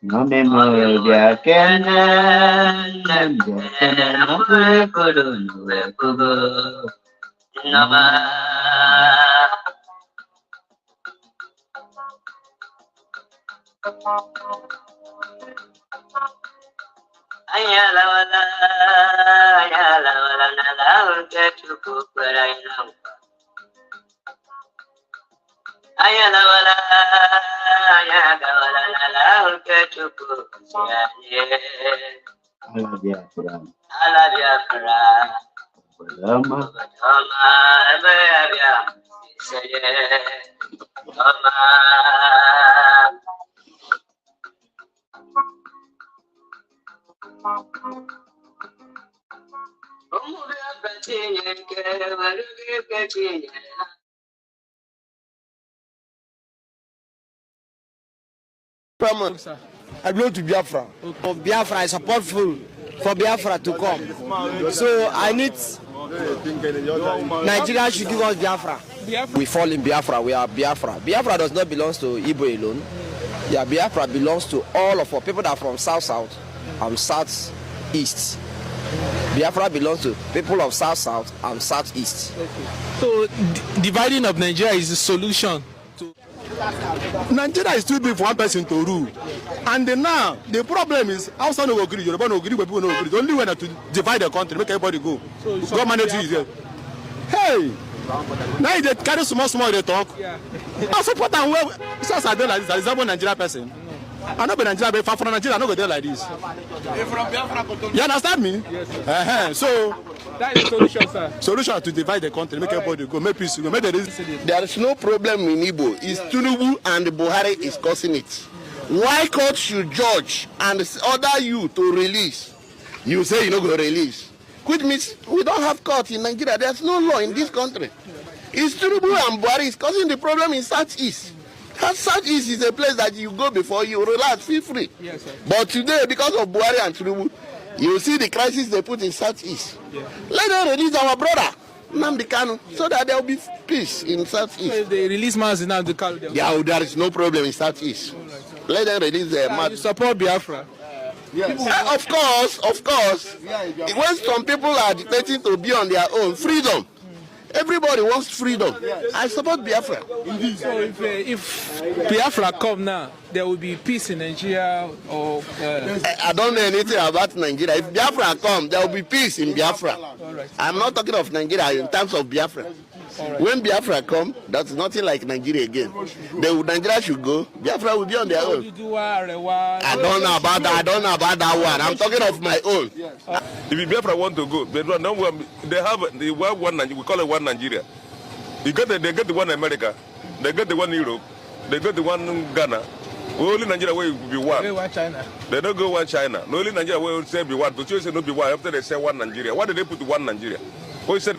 No me mueve que no puedo Nama ayala wala nala ketu kuperaina ayala wala nala ketu kuperaina ala Biafra Rama Biafra Saye Rama I belong to Biafra. For Biafra, I support full for Biafra to come. So I need Nigeria should give us Biafra. We fall in Biafra. We are Biafra. Biafra does not belong to Igbo alone. Yeah, Biafra belongs to all of our people that are from South and South-East. Biafra belongs to people of South and South-East. Okay. So dividing of Nigeria is the solution. Nigeria is too big for one person to rule, and now the problem is Hausa no agree, Yoruba no agree, but people no agree. The only way to divide the country, make everybody go. So government is here. Hey, now they carry small they talk. Yeah. I support them well. Since I don't like this, I resemble Nigeria person. I know be Nigeria, but from Nigeria, I no go there like this. You understand me? Yes. So that is the solution, sir. Solution to divide the country, make everybody go, make peace, make the. There is no problem in Igbo. It's Tinubu and Buhari is causing it. Why court should judge and order you to release? You say you no go release. Which means we don't have court in Nigeria. There's no law in this country. It's Tinubu and Buhari is causing the problem in Southeast. That Southeast is a place that you go before you relax, feel free. Yes, sir. But today, because of Buhari and Tinubu, you see the crisis they put in Southeast. Yeah. Let them release our brother, Nnamdi Kanu, so that there will be peace in Southeast. So if they release Nnamdi Kanu, yeah, there is no problem in Southeast. Right. Let them release the you support Biafra? Yes. Of course. When some people are dictating to be on their own, freedom. Everybody wants freedom. I support Biafra. So if Biafra come now, there will be peace in Nigeria or... I don't know anything about Nigeria. If Biafra come, there will be peace in Biafra. Right. I'm not talking of Nigeria in terms of Biafra. Right. When Biafra come, that's nothing like Nigeria again. Nigeria should go. Biafra will be on their own. I don't know about that one. I'm talking of my own. If Biafra want to go, they have one. We call it one Nigeria. They get the one America. They get the one Europe. They get the one Ghana. Only Nigeria will be one. China. They don't go one China. No, only Nigeria will say be one. But you say no be one. After they say one Nigeria, why did they put one Nigeria? What said?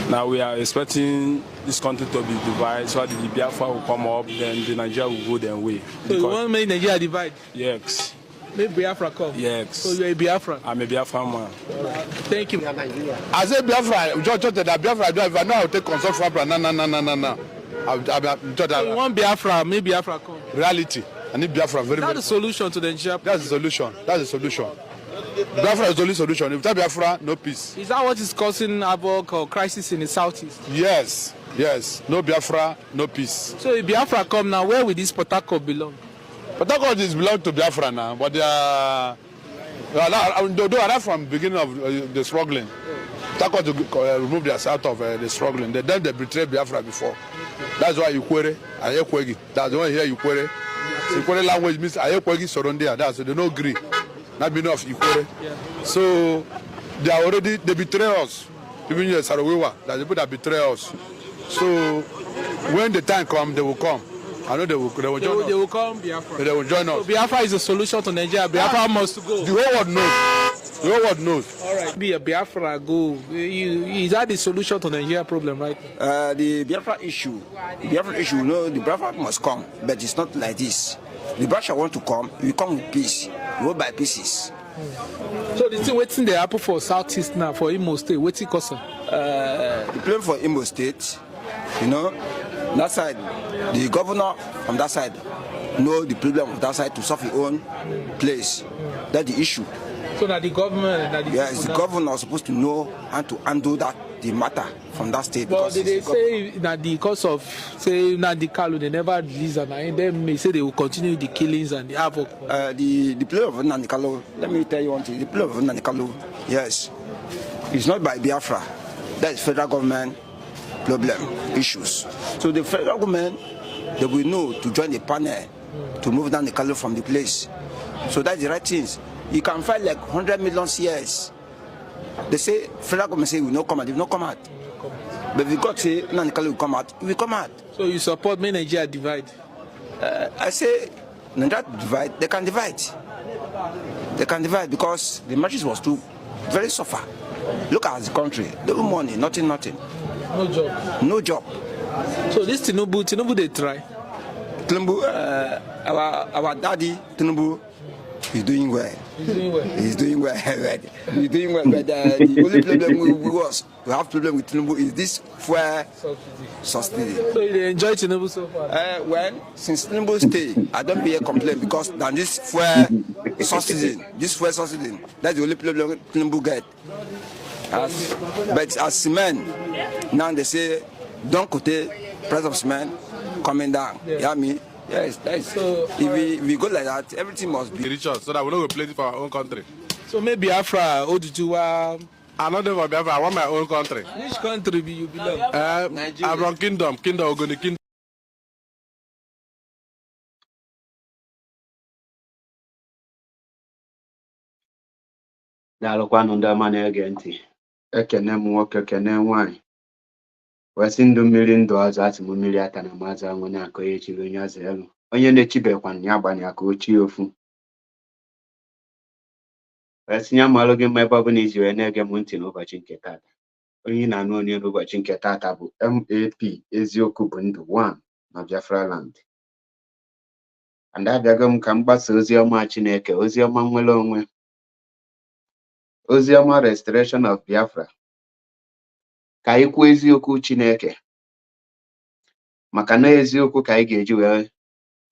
Now we are expecting this country to be divided, so the Biafra will come up, then the Nigeria will go their way. So you want to make Nigeria divide? Yes. Make Biafra come? Yes. So you're a Biafra? I'm a Biafra man. Thank you. I say Biafra, just that Biafra, if I know how to take consult from no. So you want Biafra, make Biafra come? Reality. I need Biafra very That's the solution to the Nigeria. That's the solution. Biafra is the only solution. If without Biafra, no peace. Is that what is causing havoc or crisis in the southeast? Yes. No Biafra, no peace. So if Biafra come now, where will this Port Harcourt belong? Port Harcourt is belong to Biafra now, but they are from the beginning of the struggling. Port Harcourt to remove themselves out of the struggling. They betrayed Biafra before. That's why Ikwere and Ekwegi. That's why here Ikwere. So Ikwere language means Ekwegi surround there. That's so they no agree. Not be enough Ikwere. So they betray us. Even in Sarawewa, that the people that betray us. So when the time comes, they will come. I know they will join us. They will come Biafra. They will join us. So Biafra is a solution to Nigeria. Biafra must go. The whole world knows. All right. Be a Biafra go. Is that the solution to Nigeria problem, right? The Biafra issue, the Biafra must come, but it's not like this. The Biafra want to come, we come with peace, we go by pieces. So the thing waiting the happen for Southeast now, for Imo State, what's it cost? The plan for Imo State, that side, the governor from that side know the problem of that side to solve your own place. That's the issue. So that the government, Yes, the governor is supposed to know how to handle the matter from that state. But they say that because of say Nandi Kalu, they never release and then they say they will continue the killings and the havoc. The play of Nandi Kalu, let me tell you one thing. The play of Nandi Kalu, yes, it's not by Biafra. That is federal government problem issues. So the federal government, they will know to join the panel to move down the Kalu from the place. So that's the right things. You can fight like 100 million CS. They say federal government say we will not come out. They will not come out. But if you got say Nandi Kalu will come out, it will come out. So you support me Nigeria divide? I say Nigeria divide. They can divide. They can divide because the matches was too very suffer. Look at the country. No money, nothing. No job. No job. So this Tinubu they try. Tinubu, our daddy Tinubu is doing well. He's doing well. He's doing well. But the only problem we have problem with Tinubu is this fuel subsidy. So you enjoy Tinubu so far? Well, since Tinubu stay, I don't hear complaint because than this fuel subsidy, that's the only problem Tinubu get. But as cement, now they say don't quote price of cement coming down. Yeah. You know what I mean? Yes, that's so. If we go like that, everything must be Reach us so that we don't go play it for our own country. So maybe Biafra, Oduduwa. I'm not there for Biafra. I want my own country. Which country do you belong? I'm from Kingdom Ogoni Kingdom. Daalụkwanụ ndị ọma na-ege ntị. Ekene m nwoke, kene nwanyị. Wesị ndụ mmiri ndụ ọzọ atị m mmiri ata na maazị anwụ na-akọ ya echiri onye ọzọ elu. Onye na-echibekwanụ ya gbanye aka ochie ofu. Wesị ya malụ gị mma ebe ọ bụla iji wee na-ege m ntị n'ụbọchị nke taata. Onye na-anụ onye n'ụbọchị nke taata bụ MAP eziokwu bụ ndụ 1 na Biafra land. And abịago m ka m gbasa ozi ọma Chineke, ozi ọma nwere onwe. Oziọma restoration of Biafra. Ka anyị kwuo eziokwu Chineke. Maka na eziokwu ka anyị ga-eji wee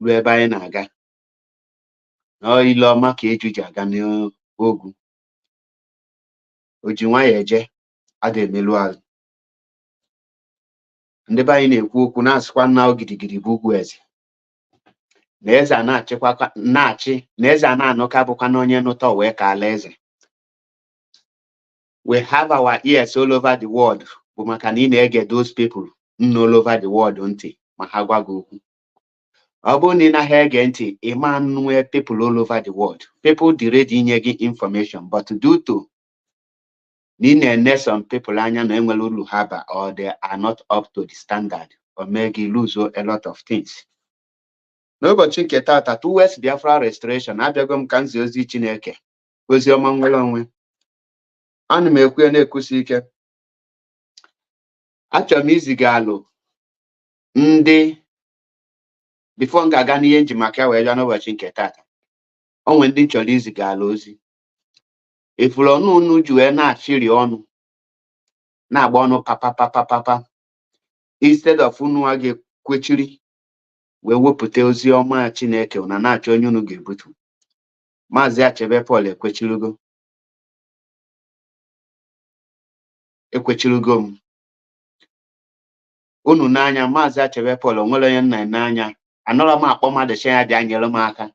ruo ebe anyị na-aga. Na ile ọma ka eju ji aga n'ogwu. O ji nwayọ eje, ada emelu alụ. Ndị be anyị na-ekwu okwu na-asịkwa nna ogidigidi bụ ugwu eze. Na eze a na-achịkwa na-achị, na eze a na-anụka bụkwa na onye nụta wee ka ala eze. We have our ears all over the world. But maka na ị na-ege those people all over the world ntị ma ha gwa gị okwu. Ọ bụrụ na ị naghị ege ntị, ị ma nwee people all over the world. People dị ready inye gị information, but due to na ị na-ene some people anya na enwere ulu ha ba or they are not up to the standard or may gị lose a lot of things. N'ụbọchị nke taata, towards Biafra restoration, abịago m ka nzi ozi Chineke, ozi ọma nwere onwe. Ana m ekwu ya na-ekwusi ike. Achọrọ m iziga alụ ndị before m ga-aga n'ihe nji maka ya wee bịa n'ụbọchị nke taata. O nwere ndị chọrọ iziga alụ ozi. Ifuru ọnụ unu ji wee na-achịrị ọnụ na-agba ọnụ papa instead of unu a ga-ekwechiri wee wepụta ozi ọma Chineke na na-achọ onye unu ga-ebutu. Maazị Achebe Paul ekwechirigo m. Unu n'anya Maazị Achebe Paul onwere onye nna n'anya. Anọrọ m akpọ mmadụ sị ya bịa nyere m aka.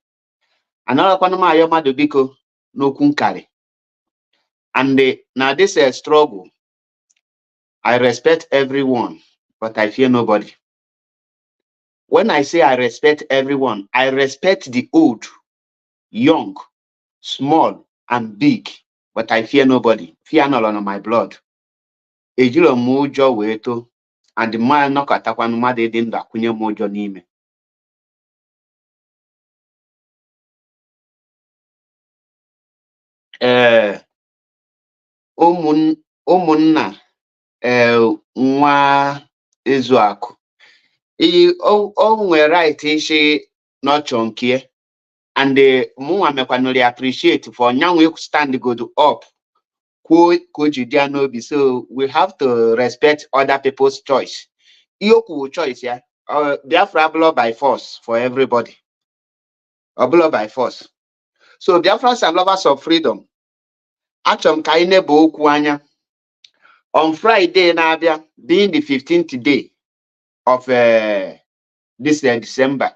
Anọrọkwanụ m ayọ mmadụ biko n'okwu nkarị. And now this is a struggle. I respect everyone, but I fear nobody. When I say I respect everyone, I respect the old, young, small, and big, but I fear nobody. Fear not on my blood. Ejiro m ụjọ wee too, and mma nọkọtakwanụ mmadụ dị ndụ akwụnye m ụjọ n'ime. Ụmụnna nwa Ezuakụ, o nwere right ishi nọchọ nke, and mụnwa mekwanụrụ appreciate for nyanwe stand good up kwuo ka o ji dị n'obi. So we have to respect other people's choice. Ihe okwu choice ya, Biafra blow by force for everybody. Obulo by force. So Biafrans and lovers of freedom, achọm ka anyị nebe okwu anya. On Friday na-abịa, being the 15th day of this December,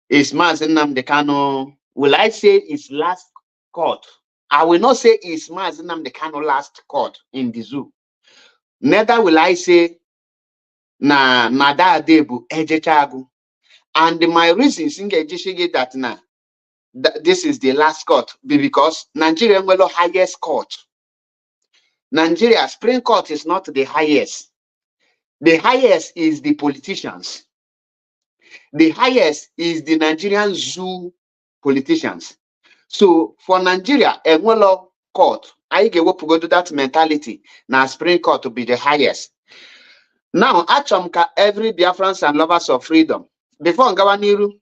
is Maazị Nnamdi Kanu, will I say his last court? I will not say it's Maazị Nnamdi Kanu last court in the zoo. Neither will I say na Nada Adebu Ejechagu. And my reasons in that now, this is the last court because Nigeria will the highest court. Nigeria Supreme Court is not the highest. The highest is the politicians. The highest is the Nigerian zoo politicians. So for Nigeria, a court, I get what to that mentality. Now Supreme Court to be the highest. Now, achomka every Biafrans and lovers of freedom. Before Ngawaniru,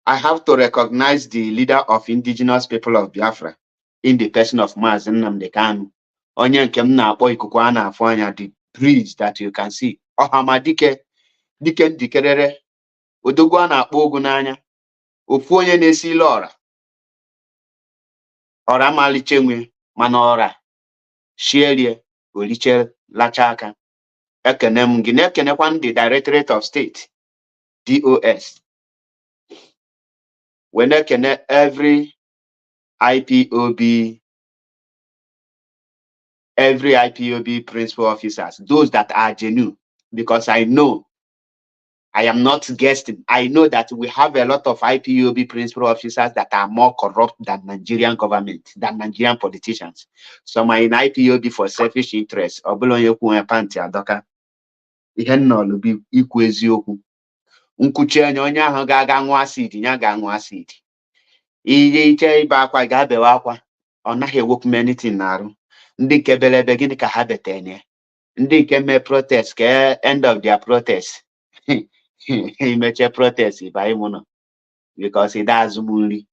I have to recognize the leader of indigenous people of Biafra in the person of Maazị Nnamdi Kanu. Onye nke m na-akpọ ikuku a na-afụ anya, the bridge that you can see. Ọhamadike, dike ndikerere, odogwu a na-akpọ ogu n'anya, ofu onye na-esi ile ọra. Ọra maliche nwe, mana ọra shierie, oliche lacha aka. Ekenem gị na-ekenekwa the Directorate of State, DOS. When I connect every IPOB principal officers, those that are genuine, because I know, I am not guessing, I know that we have a lot of IPOB principal officers that are more corrupt than Nigerian government, than Nigerian politicians. Some are in IPOB for selfish interests. Nkuchi onye ahụ ga-aga nwa acid, nya ga-anwụ acid. Ihe iche ibe akwa ga-abewa akwa, ọ naghị ewepụ m anything n'arụ. Ndị nke belebe gịnị ka ha betene? Ndị nke mee protest ka end of their protest. Imeche protest ịba ịmụnọ because it does nri.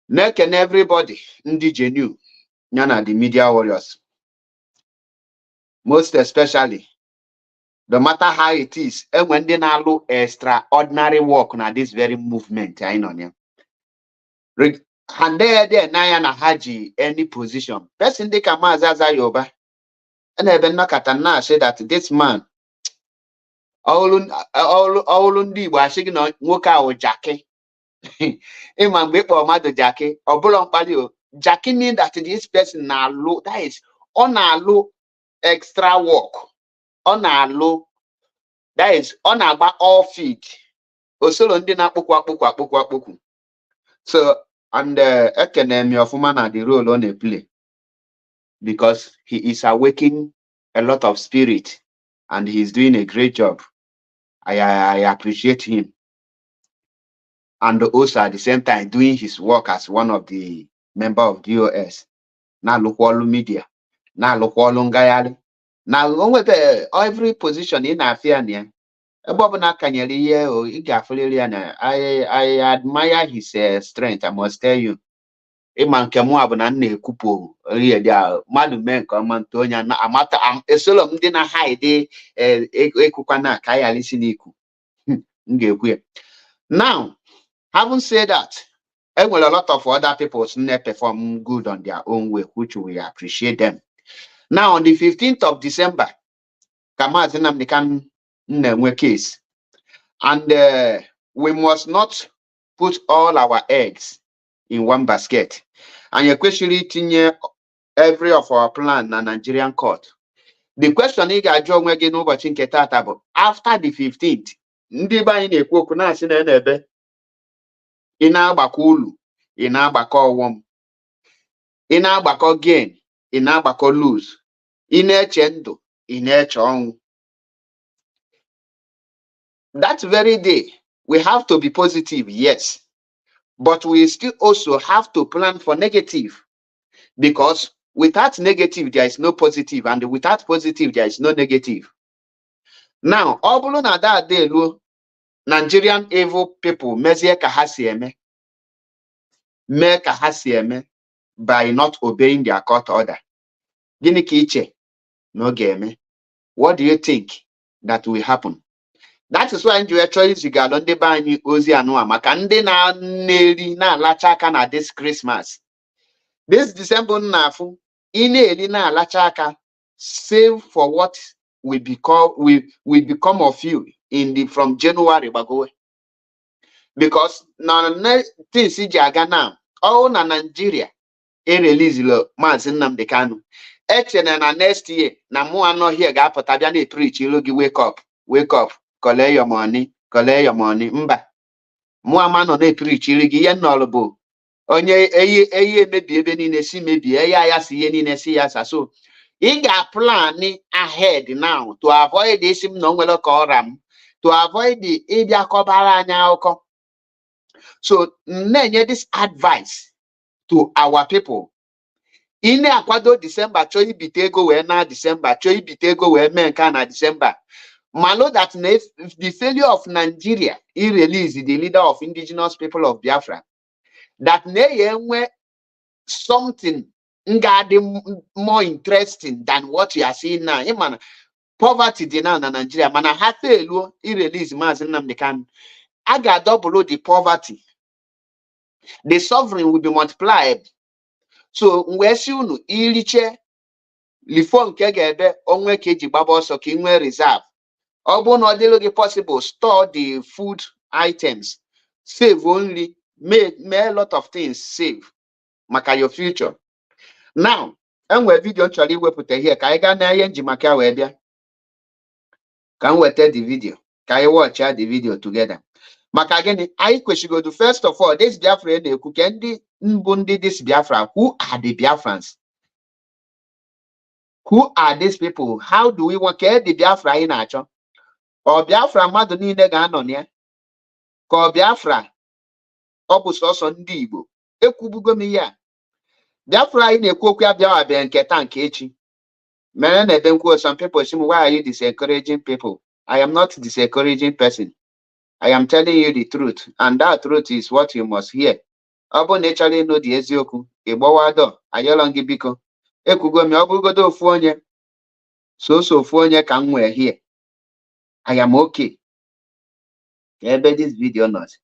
Na-ekene everybody, ndị genuine, yana the media warriors. Most especially, no matter how it is, and when they now do extraordinary work na this very movement, I know them. And there, na haji any position. Person they come as Yoba, and even look at and say that this man, all undi was shaking on Woka or Jackie. Imam Bipo Mother Jackie or Bulon Palio. Jackie mean that this person now low, that is on a low extra work. On a low, that is on about all feet. Osolo ndi na kpokwa. So and Ekenemi of woman the role on a play because he is awakening a lot of spirit and he's doing a great job. I appreciate him. And also at the same time doing his work as one of the member of DOS. Now look all media. Now look all ngayali. Now, every position in Afiania, I admire his strength, I must tell you. Man kupo madu men Antonia amata a solo dina hide ekukana kaya lisiniku. Now, having said that, a lot of other people perform good on their own way, which we appreciate them. Now, on the 15th of December, Maazị Nnamdi Kanu na-enwe case. And we must not put all our eggs in one basket. And especially tinye every of our plan na Nigerian court. The question ị ga-ajụ onwe gị n'ụbọchị nke tata bụ after the 15th, ndị be anyị na-ekwu okwu na-asị na ebe ị na-agbakọ ulu, ị na-agbakọ ọghọm, ị na-agbakọ gain, ị na-agbakọ lose, ị na-eche ndụ, ị na-eche ọnwụ. That very day, we have to be positive, yes, but we still also have to plan for negative because without negative, there is no positive, and without positive, there is no negative. Now, ọ bụrụ na that day luo, Nigerian evil people mezie ka ha si eme, mee ka ha si eme by not obeying their court order. Gịnị ka iche na ọ ga-eme? What do you think that will happen? That is why you actually zigalo ndị be anyị ozi anụwa maka ndị na-eri na-alacha aka na this Christmas. This December nafu ina-eri na-alacha aka, save for what will become of you from January bagowe. Because na things iji aga now, all na Nigeria release lo Maazị Nnamdi Kanu. Echena na next year na mụ anọ here ga-apụta bịa na-preach ilu gị wake up, collect your money. Mba, mụ ama nọ na-preach ilu gị ihe nnọrọ bụ onye eyi emebi ebe niile si mebie ya si ihe niile si ya sa. So ị ga-plan ahead now to avoid isi m na onwere ka ọra m, to avoid ịbịa kọbara anyị akụkọ. So na-enye this advice to our people. Ị na-akwado December chọọ ibite ego wee na December, chọọ ibite ego wee mee nke na December. Malo that the failure of Nigeria, he released the leader of indigenous people of Biafra, that na something more interesting than what you are seeing now. Man, poverty dị now na Nigeria, mana ha fail he release Maazị Nnamdi Kanu. I got double the poverty. The sovereign will be multiplied. So where soon iriche lifon kegebe onwe keji baba so ki nwe reserve. Obo no deloge possible store the food items. Save only make a lot of things save. Maka your future. Now, enwe video chali wepute here ka I ga na ye njimaka we bia. Can we tell the video? Can you watch the video together? Maka again, I question do first of all, this Biafra Kukendi Mbundi this Biafra. Who are the Biafrans? Who are these people? How do we want the Biafra in action? Or Biafra Madoni Neganonia? Ko Biafra Obusoso Ndibo. Ekubugomiya. Biafra in a Kokia Biawa Ben Ketan Kechi. Some people say, why are you discouraging people? I am not discouraging person. I am telling you the truth, and that truth is what you must hear. Abo naturally know the ezioku. Ebowado, ayolongi biko. Ekugo mi obugodo ofuonye. So ofuonye can we here. I am okay. Ebe this video not.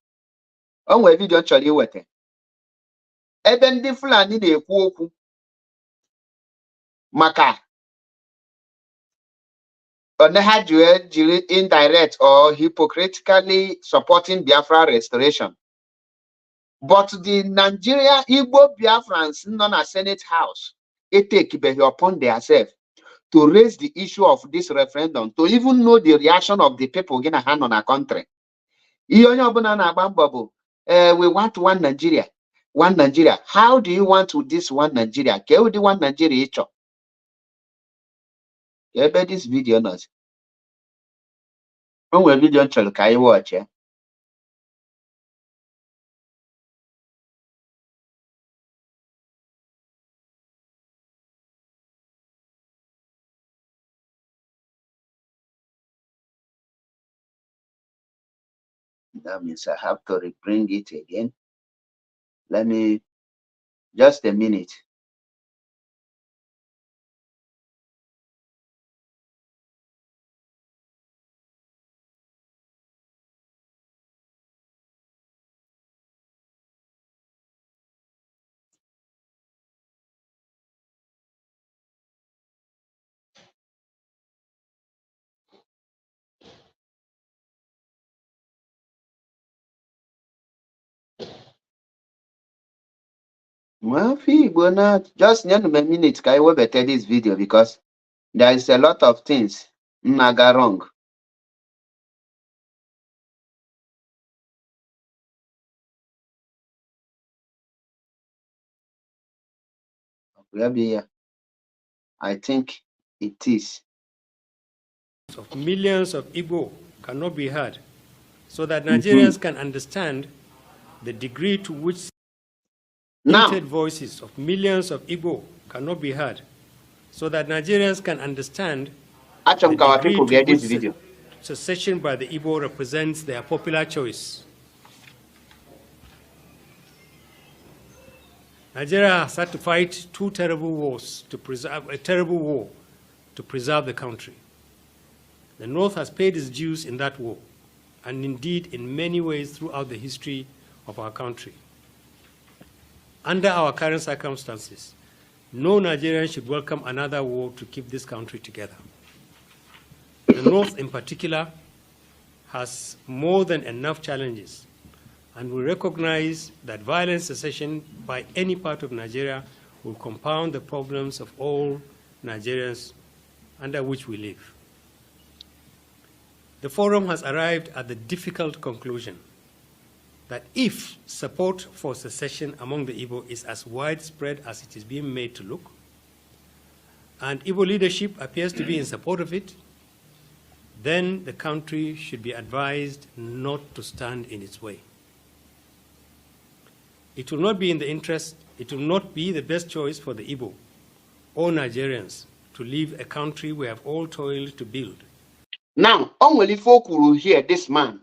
Onwe video chori wete. Ebe ndi Fulani na-ekwu okwu maka indirect or hypocritically supporting Biafra restoration. But the Nigeria Igbo Biafrans non a Senate House, it take upon themselves to raise the issue of this referendum, to even know the reaction of the people in a hand on our country. We want one Nigeria. One Nigeria. How do you want to this one Nigeria? Can we one Nigeria each? You bet this video not. When we video can you watch it? That means I have to bring it again. Let me just a minute. Well, just a minute. Can you better this video because there is a lot of things naga wrong. I think it is. Of millions of Igbo cannot be heard, so that Nigerians can understand the degree to which limited voices of millions of Igbo cannot be heard, so that Nigerians can understand the degree to which video. Secession by the Igbo represents their popular choice. Nigeria has had to fight two terrible wars to preserve the country. The North has paid its dues in that war. and indeed in many ways throughout the history of our country. Under our current circumstances, no Nigerian should welcome another war to keep this country together. The North, in particular, has more than enough challenges, and we recognize that violent secession by any part of Nigeria will compound the problems of all Nigerians under which we live. The forum has arrived at the difficult conclusion that if support for secession among the Igbo is as widespread as it is being made to look, and Igbo leadership appears to be in support of it, then the country should be advised not to stand in its way. It will not be in the interest, it will not be the best choice for the Igbo or Nigerians to leave a country we have all toiled to build. Now, only folk will hear this man.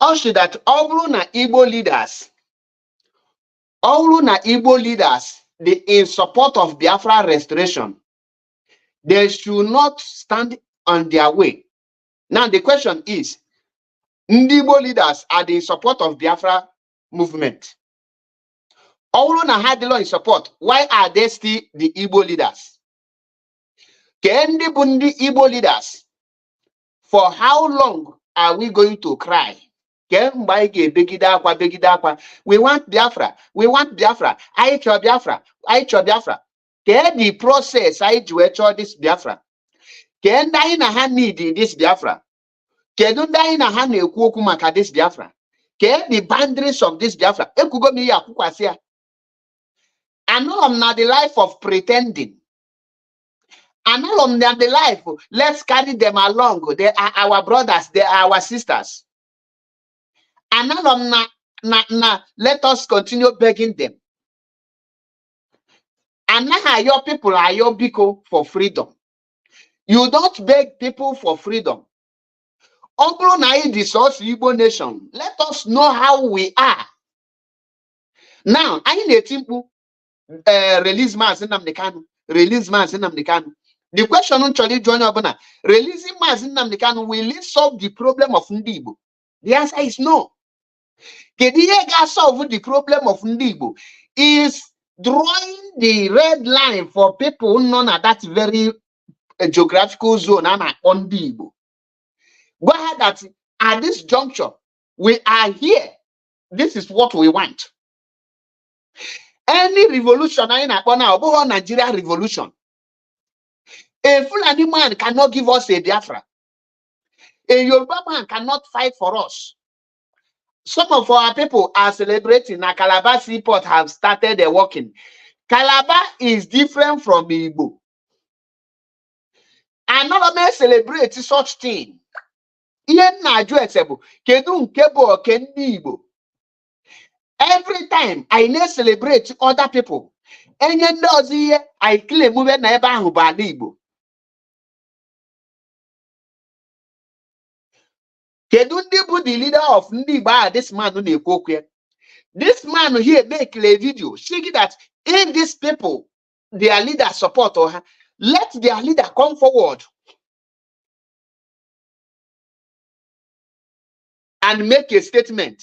Also that all na Igbo leaders, they in support of Biafra restoration, they should not stand on their way. Now the question is, Igbo leaders are they in support of Biafra movement? All na had the law in support. Why are they still the Igbo leaders? Can they be Igbo leaders? For how long are we going to cry? We want Biafra. We want Biafra. I cho Biafra. I cho Biafra. The process I do this Biafra. Can die in a hand need this Biafra? Can you die in a hand maka this Biafra? Can the boundaries of this Biafra? And all of the life of pretending. And all of them the life, let's carry them along. They are our brothers, they are our sisters. And all of them, let us continue begging them. And now your people are your biko for freedom. You don't beg people for freedom. Uncle Nai discuss Igbo nation. Let us know how we are. Now, I need a temple release Mazi Nnamdi Kanu. Release Mazi Nnamdi Kanu. The question on Charlie John Abuna, releasing Mazi Nnamdi Kanu, will it solve the problem of Ndibo? The answer is no. Kediega solve the problem of Ndibo is drawing the red line for people known at that very geographical zone on Ndibo. Go ahead that at this juncture, we are here. This is what we want. Any revolution in Nigeria revolution. A Fulani man cannot give us a Biafra. A Yoruba man cannot fight for us. Some of our people are celebrating. Now Calabar Seaport have started working. Calabar is different from Igbo. Another man celebrates such thing. Every time I celebrate other people, and I claim Igbo. Kedu the leader of Ndiba, this man who they cook here. This man here make a video saying that if these people, their leader support her, let their leader come forward and make a statement.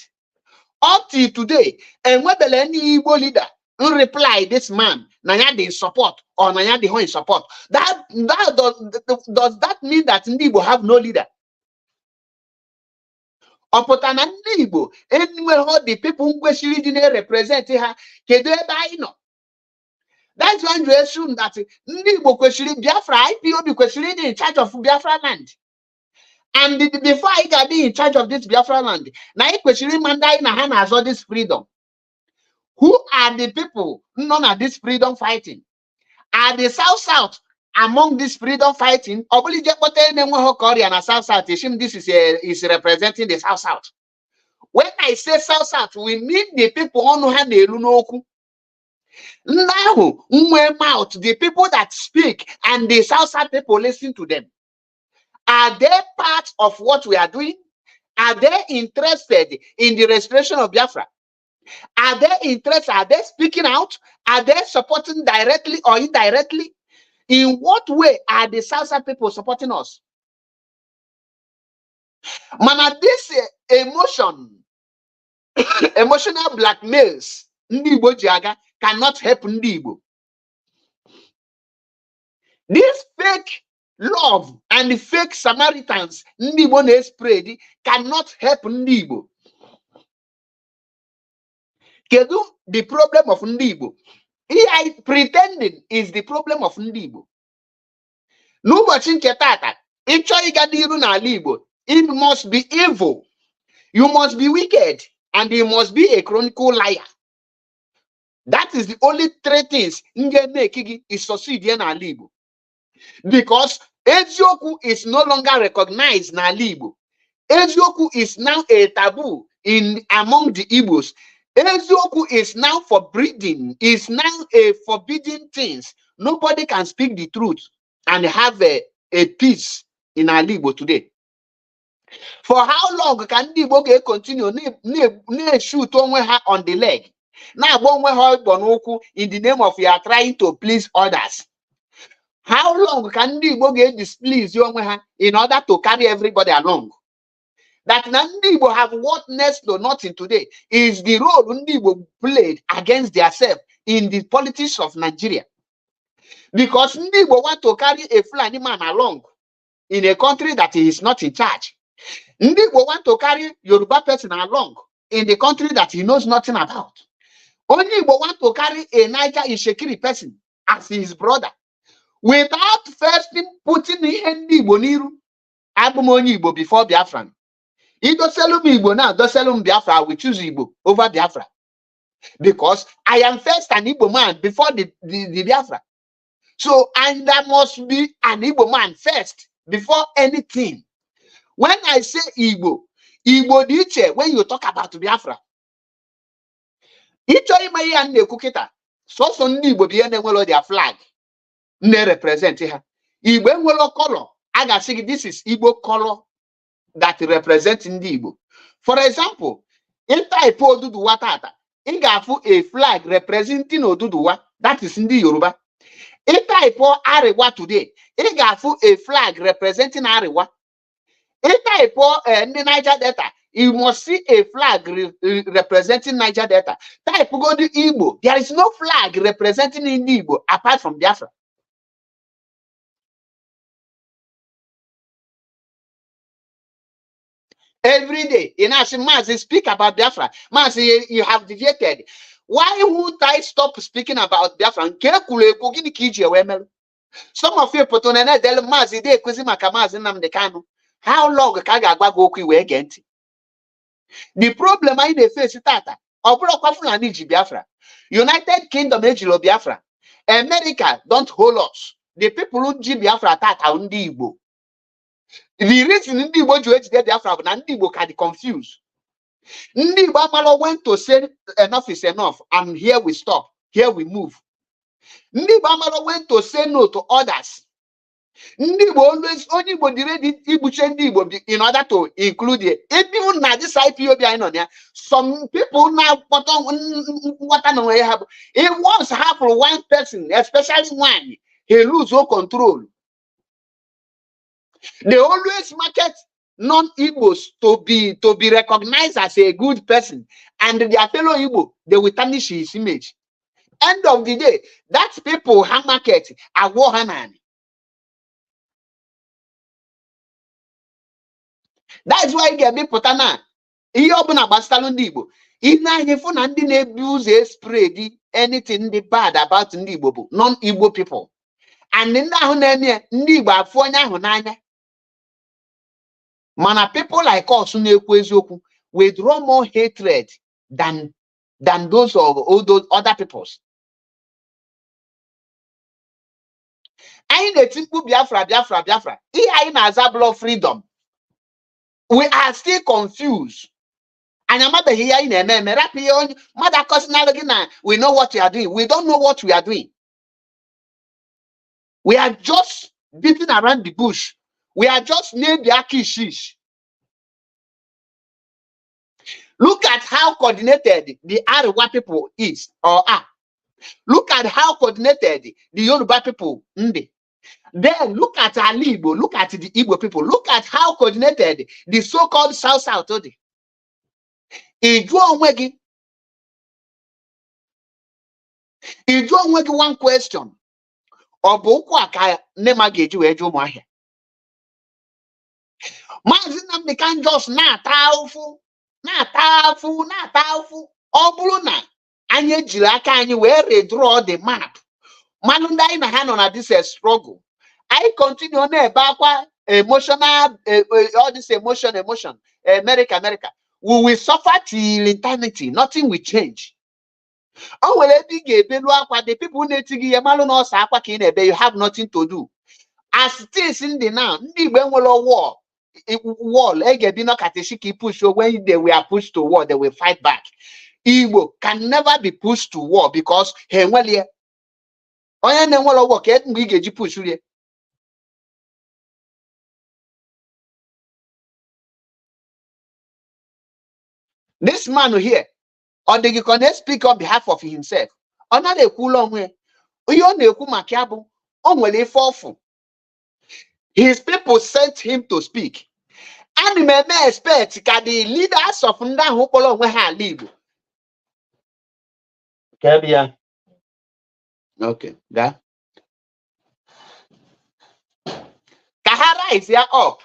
Up to today, and whether any Igbo leader will reply this man, Nanya they support or Nanya they in support. Does that mean that Igbo have no leader? Opotana Igbo, anywhere all the people who represent her, that's when you assume that Igbo question Biafra, IPOB question in charge of Biafra land. And before I can be in charge of this Biafra land, now I question Mandai Nahan has all this freedom. Who are the people known at this freedom fighting? Are the South among this freedom fighting? Or will you just put in Korea and South? This is representing the South. When I say South, we mean the people on who have the Lunoku. Now, mouth, the people that speak and the South people listen to them. Are they part of what we are doing? Are they interested in the restoration of Biafra? Are they interested? Are they speaking out? Are they supporting directly or indirectly? In what way are the South people supporting us? Mana this emotional blackmails ndị Igbo ji aga cannot help ndị Igbo. This fake love and fake Samaritans ndị Igbo na-spread cannot help ndị Igbo. Kedu the problem of ndị Igbo? Pretending is the problem of ndị Igbo. N'ụbọchị nke tata, ịchọ ịga n'iru n'ala Igbo, it must be evil, you must be wicked, and you must be a chronicle liar. That is the only three things nge make is succeed in n'ala Igbo. Because eziokwu is no longer recognized n'ala Igbo. Eziokwu is now a taboo among the Igbos. Eziokwu is now forbidden, is now a forbidden thing. Nobody can speak the truth and have a peace in our Igbo today. For how long can the Igbo continue shoot onwe ha on the leg? Now in the name of you are trying to please others. How long can the Igbo displease onwe ha in order to carry everybody along? That Ndi Igbo have what next to nothing today is the role Ndi Igbo played against themselves in the politics of Nigeria. Because Ndi Igbo want to carry a Fulani man along in a country that he is not in charge. Ndi Igbo want to carry Yoruba person along in the country that he knows nothing about. Only Igbo want to carry a Niger Ishekiri person as his brother without first putting Ndi Igbo niru Abumoni Igbo before Biafran. If you sell me Igbo now, don't sell me Biafra, I will choose Igbo over Biafra. Because I am first an Igbo man before the Biafra. So, and there must be an Igbo man first before anything. When I say Igbo diche, when you talk about Biafra, each of my and the cookita, so Igbo be any their flag, ne represent her. Igbo will color. I got say this is Igbo color that represents Ndi Igbo. For example, if I put Oduduwa tata, I got a flag representing Oduduwa, that is Ndi Yoruba. If I put Arewa today, I got a flag representing Arewa. If I put Niger Delta, you must see a flag representing Niger Delta. Type go to Igbo. There is no flag representing Ndi Igbo apart from Biafra. Every day, in Mazi speak about Biafra. Mazi, you have deviated. Why would I stop speaking about Biafra? Some of you put on another Mazi de Kuzimaka Mazi Namdekano. How long can I go again? The problem I face tata. Biafra. United Kingdom Ejilo Biafra. America don't hold us. The people who G Biafra tata undi Igbo. The reason Ndi Igbo to get Biafra and Ndi Igbo can be confused. Ndi Igbo Amalo went to say enough is enough, and here we stop, here we move. Ndi Igbo Amalo went to say no to others. Ndi Igbo always only Igbo in order to include it. Even now this IPOB on there, some people now what have it once happen one person, especially one, he lose all control. They always market non-Igbos to be recognized as a good person, and their fellow Igbo, they will tarnish his image. End of the day, that's people who market a war hanan. That's why you get people now. You open a bastalon Igbo. If you abuse spread anything bad about Igbo, non-Igbo people, and then now Igbo for Mana people like us we draw more hatred than those of all those other peoples. I think Biafra. Here in Azablo freedom, we are still confused. And I'm not here in a mother we know what we are doing. We don't know what we are doing. We are just beating around the bush. We are just named the Akishish. Look at how coordinated the Arewa people is or are. Look at how coordinated the Yoruba people Ndi. Then look at Ali Igbo, look at the Igbo people, look at how coordinated the so-called South dị. Ị jụọ onwe gị one question. Ọ bụ ụkwụ a ka nne m ga-eji wee jụ Ụmụahịa? Maazị Nnamdi Kanu just na-ata ụfụ. Ọ bụrụ na anyị ejiri aka anyị wee redraw the map, manụ ndị anyị na ha nọ na this struggle, I continue na-ebe akwa emotional, all this emotion, America. We will suffer till eternity. Nothing will change. Oh, well, the people na-etighị ya malụ na ọsọ akwa ka ị na-ebe, you have nothing to do. As it is in the now, ndị Igbo enwere wall, push. So when they were pushed to war, they will fight back. Igbo can never be pushed to war because he nwere onye na-enwere war ka mgbe ị ga-eji push rie. This man here, or the can speak on behalf of himself. Another cool on way. His people sent him to speak. And you may expect that the leaders of Nda Hopolo will have leave. Okay, that. Kahara is here up.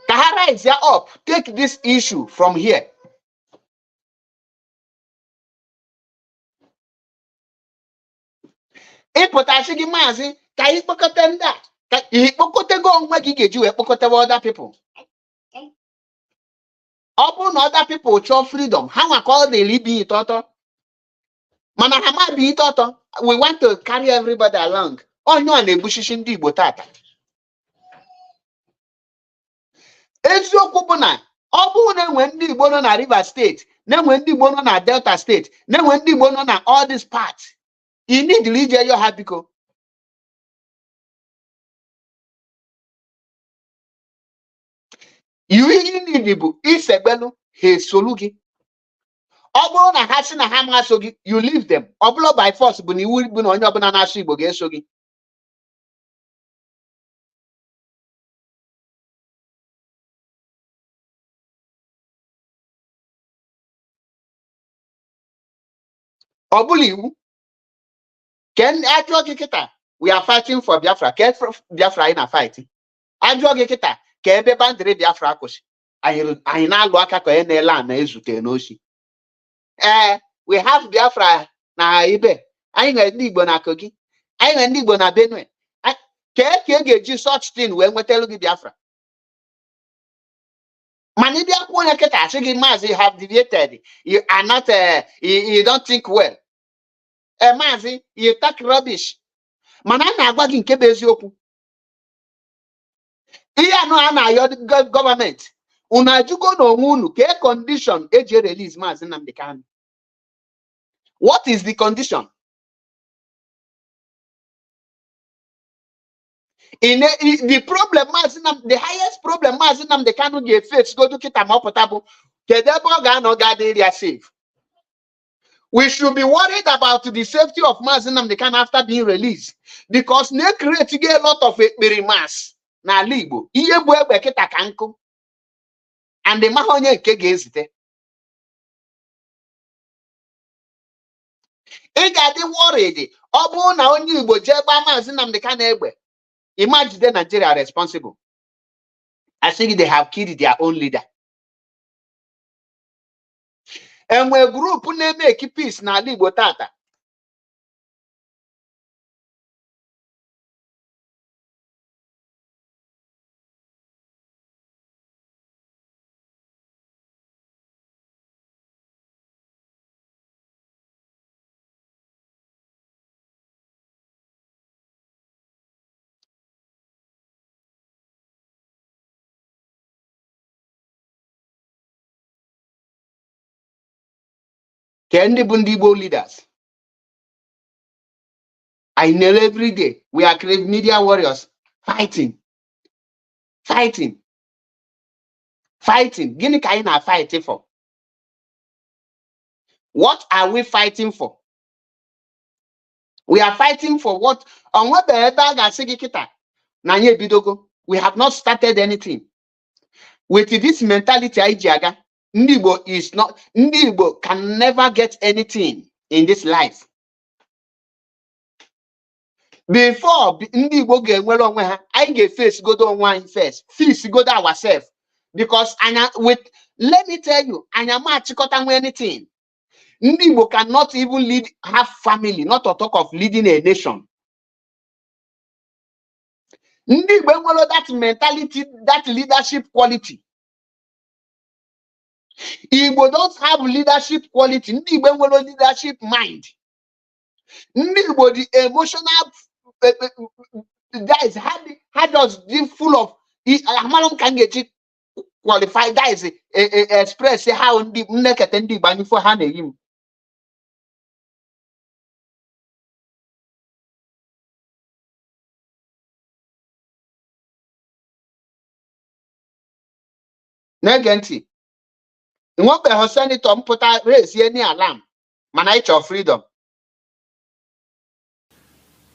Kahara is here up. Take this issue from here. Ịpụtasị maazị ka ịkpọkọta ndị a ka ịkpọkọtego onwe gị ga-eji wee kpọkọtawa other people. Ọ bụrụ na other people chọọ freedom, ha nwa ka ọ dịrị ibi ite ọtọ. Mana ha ma bi ite ọtọ, we want to carry everybody along. Onye a na-egbuchichi ndị Igbo tata. Eziokwu bụ na ọ bụrụ na enwe ndị Igbo nọ na Rivers State, na-enwe ndị Igbo nọ na Delta State, na-enwe ndị Igbo nọ na all these parts, you need to lead your habiko. You need to Isebelu, he solugi. Obo na hasi na hamasogi, you leave them. Oblo by force, but you will be on your banana shibo gesogi. Obuli, can Adjogikita? We are fighting for Biafra. Get Biafra in a fight. Adjogikita, can be bandre Biafra koshi. I now look at any land ezute noshi. We have Biafra na ibe. I ain't a Nibo na kogi. I ain't a Nibo na Benue. I can't get such thing when we tell you Biafra. Manibia Punaketa, Shigi Mazi have deviated. You are not, you don't think well. Mazi, you talk rubbish. Manana agwagin kebeziokwu. Iya no ana your government. Una jugo no unu ke condition eji release Mazi Nnamdi Kanu. What is the condition? The problem the highest problem Mazi Nnamdi Kanu get face go to kita mapotable. Kedebo ga no ga dey safe. We should be worried about the safety of Mazi Nnamdi Kanu after being released, because they create a lot of mass na Igbo. Iye bu egbe kita kanku. And the mahonye nke ga-ezite. Ị ga-adị worried ọ bụrụ na onye Igbo jee gba Mazi Nnamdi Kanu egbe. Imagine Nigeria are responsible. I think they have killed their own leader. And we group na-make peace na Igbo tata. Can the Bundibo leaders? I know every day we are creative media warriors fighting. Guinea Kaina fighting for. What are we fighting for? We are fighting for what? We have not started anything. With this mentality, Ndibo is not, Ndibo can never get anything in this life. Before Ndibo get well on where I get face go down one first, face go down ourselves. Because let me tell you, I am not anything. Ndibo cannot even have family, not to talk of leading a nation. Ndibo that mentality, that leadership quality. Igbo don't have leadership quality. Igbo leadership mind. Igbo the emotional guys had us full of Amalom can get qualified guys express how naked bani for him. Negenti. What the senator put out raise any alarm. Manage of freedom.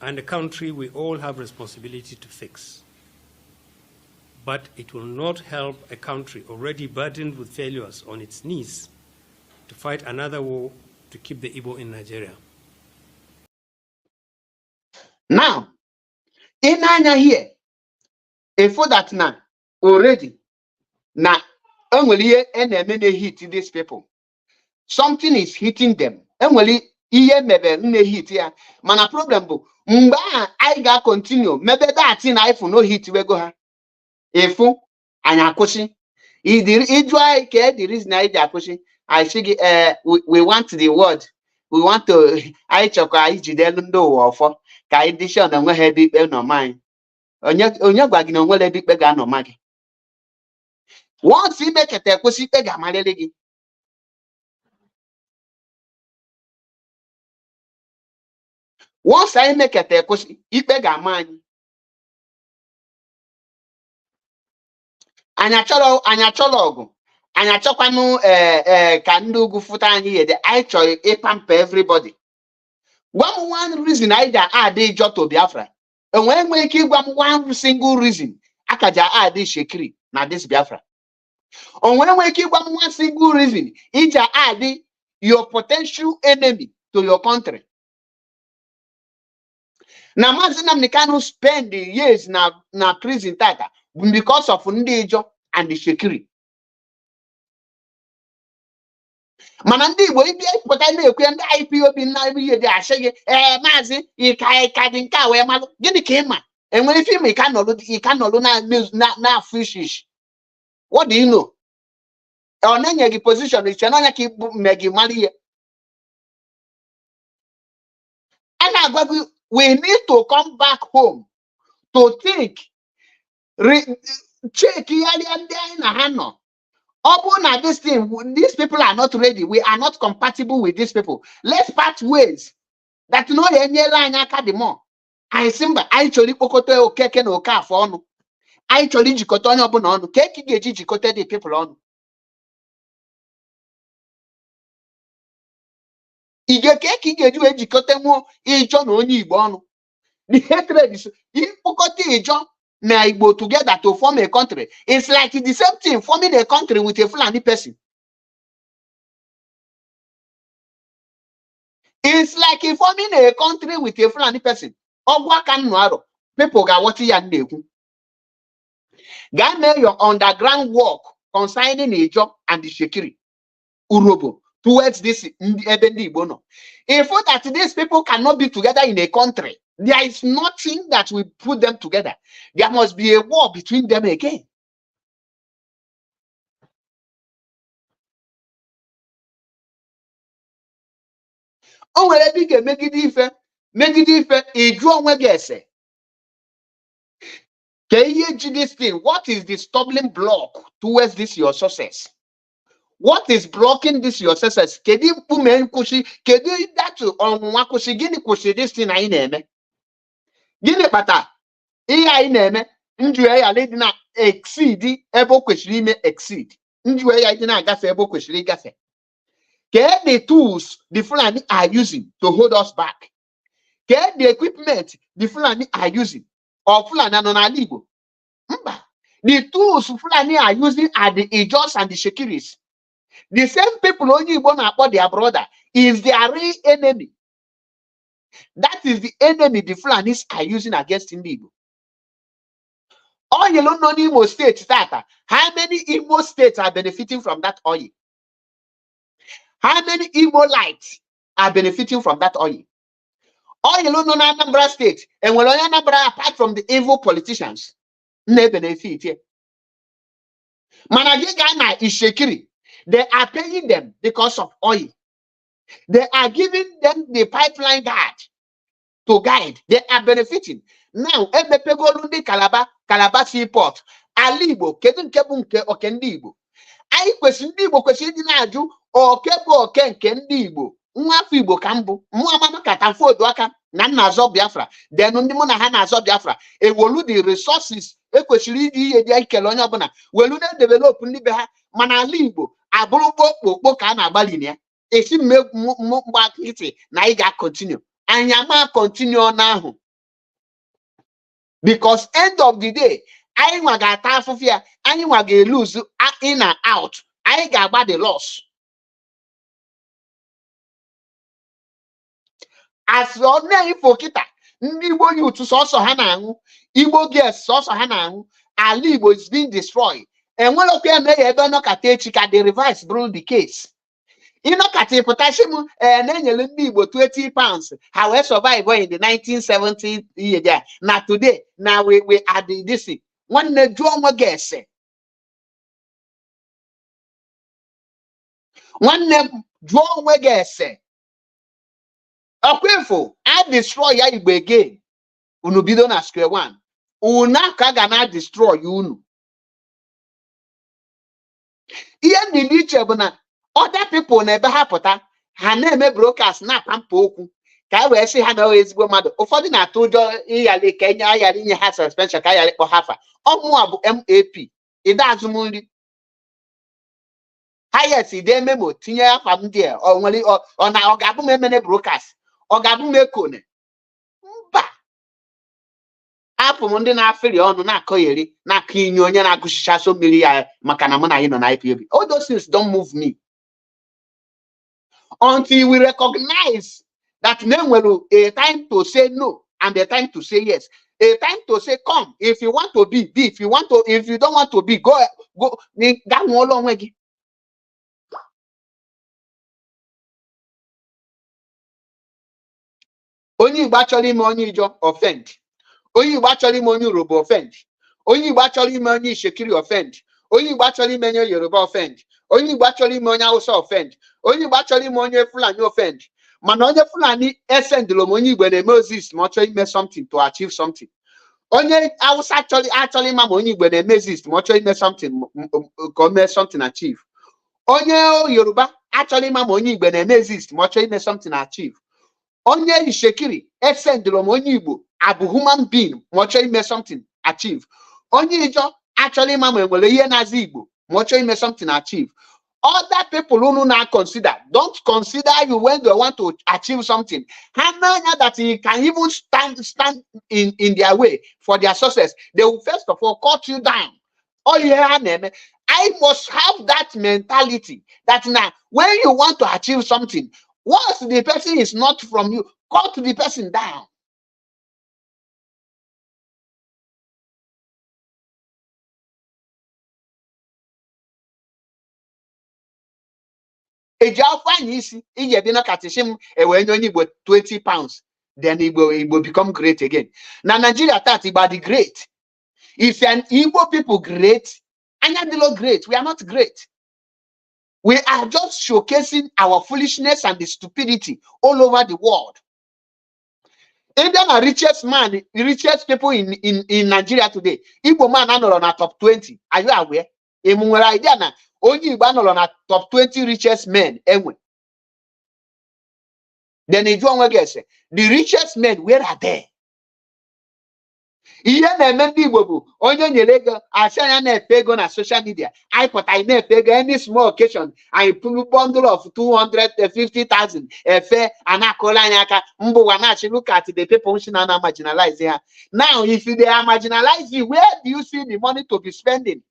And the country we all have responsibility to fix. But it will not help a country already burdened with failures on its knees to fight another war to keep the Igbo in Nigeria. Now, in Anya here, for that now, already, now, only hit these people. Something is hitting them. Only hit here. Man, a problem. I got continue. Maybe that thing I for no hit we go. If and akushi, the reason I akushi, I think we want the word. We want to I choka ijidelundo ofo ka edition na nwe head ikpe no mind. Onye gwa gi na nwe le ikpe ga no magi. Once you make it akushi ikpe ga malele gi. Once I make it akushi ikpe ga mani. Anya chọrọ ọgụ anya chọkwanụ ka ndị ugwu fụta anyị yede I chọrọ ịpampa everybody. Gwa m one reason I ga add Ijo to Biafra. Enwe ike ịgwa m one single reason akaja add Shekiri na this Biafra. Onwe ike ịgwa m one single reason ija add your potential enemy to your country. Na Mazi Nnamdi Kanu spend the years na prison tata because of ndị Ijo and the Shekiri. Mana ndị Igbo ibia ịpụta na-ekwe ndị IPOB na ihe dị ashege Mazi ika dị nke a wee malụ gịnị ka ịma enwere film ika nọlụ na fishish. What do you know? Ọ na-enye gị position iche n'anya ka ibu megi mara ihe. A na-agwa gị we need to come back home to think check ihe ndị anyị na ha nọ. Now this thing, these people are not ready. We are not compatible with these people. Let's part ways. That no any line academo. I simba I chori pokoto keke no ka for no. I chori jikoto onye obu no no. Keke geji jikote the people on. Ige keke geji we jikote mo Ijo no onye Igbo onu. The hatred is pokoto Ijo na Igbo together to form a country. It's like the same thing forming a country with a Fulani person. It's like forming a country with a Fulani person. People got what you are. Ghana your underground work concerning Ijo and the Shekiri Urobo towards this Ebendi Bono. If that these people cannot be together in a country, there is nothing that will put them together. There must be a war between them again. Oh, well, make it different. A draw one guess. Can you do this thing? What is the stumbling block towards this your success? What is blocking this your success? Can you put me kushi? Can you that on wakushi? Gini kushi this thing I name? Gini bata? I name? Njue ya lady na exceed ebo kushi me exceed. Njue ya dina gafe ebo kushi gafe. Get the tools the Fulani are using to hold us back. Get the equipment the Fulani are using. Or Fulani and Igbo. The tools Fulani are using are the Ijos and the Shekiris. The same people only born about their brother is their real enemy. That is the enemy the Fulanis are using against Igbo. Oil on Imo State data. How many Imo states are benefiting from that oil? How many Imo lights are benefiting from that oil? Oil on Anambra State and well Anambra apart from the evil politicians, they benefit here. Managana is Shekiri. They are paying them because of oil. They are giving them the pipeline guard to guide. They are benefiting. Now, Ebepegolundi Calabar Seaport, Alibo, Kedun Kebunke or Kendibo. I question Dibo, question Dinaju, or Kebo or Ken Kendibo, Mwafibo Cambo, Muamama Katanfo Dwaka, Nana Zob Biafra, then Undimona Hana Zob Biafra, a Woludi resources, Equashiri, Kelonia Bona, Weluna develop Nibeha, Manalibo, Abulubo, Bokana Balinia, a sim milk back hitty, Naiga continue. And Yama continue now. Because end of the day, I got half of here, I want to lose in and out. I got about the loss. As your name for Kita, Nibo you to Soso Hanang, Igbo guests Soso Hanang, Alibo is being destroyed. And one of them may ever knock at Chika, they revise through the case. You know, potassium and then you need 20 pounds. How I survived in the 1970s year. Now today, now we are this. One the drama guess. One the drama guess. Okay, I destroy you again. Unubido na square one. Una kagana destroy you. Ian the nature other people never happen. Her name brokers na pampoku. Ka we see ha na ezigbo mmadụ. Ụfọdụ na-atụ ụjọ iyali Kenya ayali nye ha suspension ka ayali kpọ hafa. Ọmụ bụ MAP. Ide azụmnri. Highest ide memo tinye afa m there. O nwere ọ na ọ ga-abụ m emene brokers. Ọ ga-abụ m ekone. Mba. Apụ m ndị na-afịrị ọnụ na-akọgheri na-akọ inye onye na-agụchicha so mmiri ya maka na mụ na anyị nọ na IPOB. All those things don't move me. Until we recognize that name will a time to say no and a time to say yes. A time to say come. If you want to be. If you want to, if you don't want to be, go. That one long way. Only actually money job offend. Only actually money robo offend. Only actually money shekiri offend. Only actually money Yoruba offend. Only actually money also offend. Only actually money Fulani offend. Man only Fulani send the money when they Moses much make something to achieve something. Only I was actually my money when they Moses much make something make something achieve. Only Yoruba actually my money when they Moses much make something achieve. Only Shekiri send the money abu human being much make something achieve. Only jo actually mama will hear Nazibo much make something achieve. Other people who not consider, don't consider you when they want to achieve something. That he can even stand in their way for their success. They will first of all cut you down. Oh yeah, I must have that mentality that now when you want to achieve something, once the person is not from you, cut the person down. If you find easy, if you not catechim, when you only 20 pounds, then it will become great again. Now Nigeria thought about the great. If an Igbo people great, and not great, we are not great. We are just showcasing our foolishness and the stupidity all over the world. Indian are richest man, the richest people in Nigeria today. Igbo man are on our top 20. Are you aware? Idea na only Igbo on our top 20 richest men. Anyway. Then if you want to guess, the richest men, where are they? ihe na-eme ndị Igbo bụ onye nyere ego asị anya na-efe ego na social media anyị pụta anyị na-efe ego any small occasion anyị pụrụ bundle of 250,000 efe anakụla anyị aka mba ụwa na-achị look at the people who na marginalize ha. Now if they are marginalized, where do you see the money to be spending?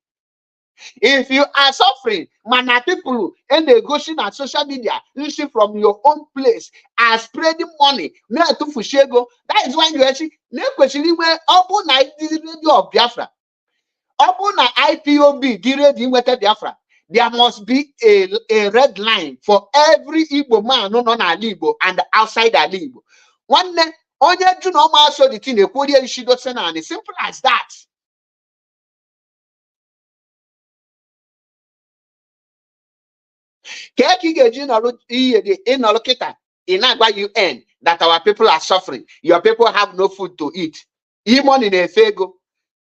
If you are suffering, mana people and they go on social media, you see from your own place are spreading money. That is why you actually where open radio of Biafra, open IPOB, the radio Biafra. There must be a red line for every Igbo man, no Igbo and outside Igbo. One only do not master the thing. Simple as that. UN that our people are suffering. Your people have no food to eat. Imon in a fego,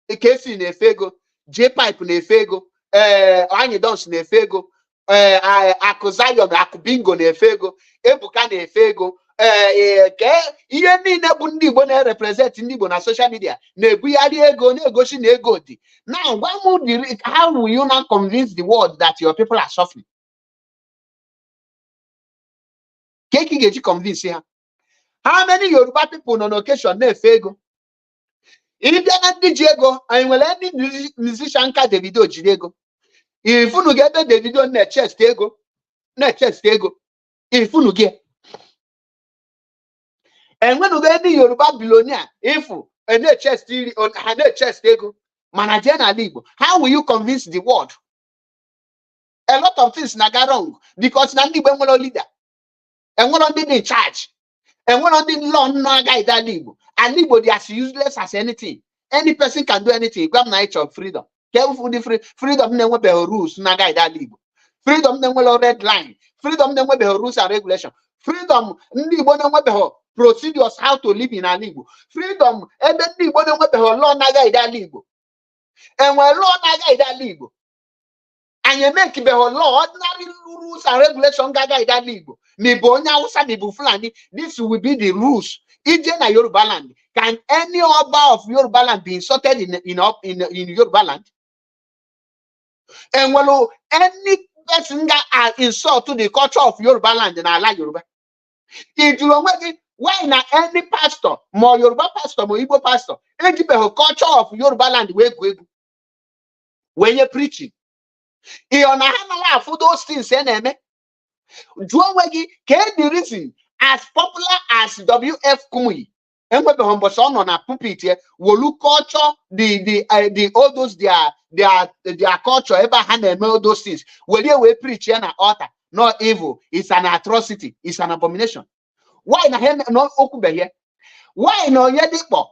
a case in a fego, J pipe in a fego, Anidons in a fego, Akozayon, Akubingo in a fego, Ebukan in a fego. Represent in social media. Now, how will you not convince the world that your people are suffering? Convince here. How many Yoruba people on occasion ne fego? If they not Diego, I will any musician ka Davido Jidego. If you get the Davido net chest ego, if you get. And when you get the Yoruba billionaire, if a net chest on a net chest ego, managena libo, how will you convince the world? A lot of things naga wrong because Nandi Bengolo leader. And one on in charge, and one on the law naga that libo. And libo they as useless as anything. Any person can do anything. Grab night of freedom. Careful the freedom never be rules naga that libo. Freedom never red line. Freedom never be rules and regulation. Freedom libo never be procedures how to live in a libo. Freedom and then libo never be law naga that libo. And when law naga that libo. And you make the law ordinary rules and regulations gaga that libo. This will be the rules. Indian Yoruba land. Can any Oba of Yoruba land be insulted in Yoruba land? And well, any person that insult to the culture of Yoruba land in Allah Yoruba. If you are why not any pastor, more Yoruba pastor, more Igbo pastor, any culture of Yoruba land when you're preaching. You are for those things, the reason as popular as WF Kumuyi and we on a pulpit here will culture the all those their culture ever handle all those things. Will you preach here an altar? Not evil, it's an atrocity, it's an abomination. Why not okube here? Why no yedipo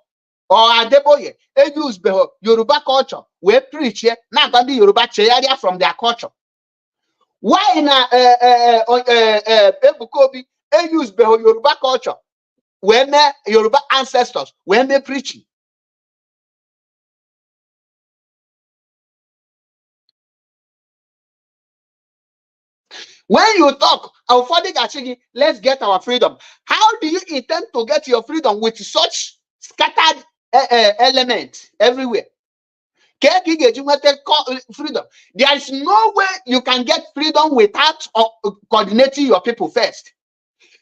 or adeboye use Yoruba culture? We preach here now the Yoruba area from their culture. Why na Ebukobi use Yoruba culture when Yoruba ancestors when they preaching? When you talk, let's get our freedom. How do you intend to get your freedom with such scattered elements everywhere? Freedom. There is no way you can get freedom without coordinating your people first.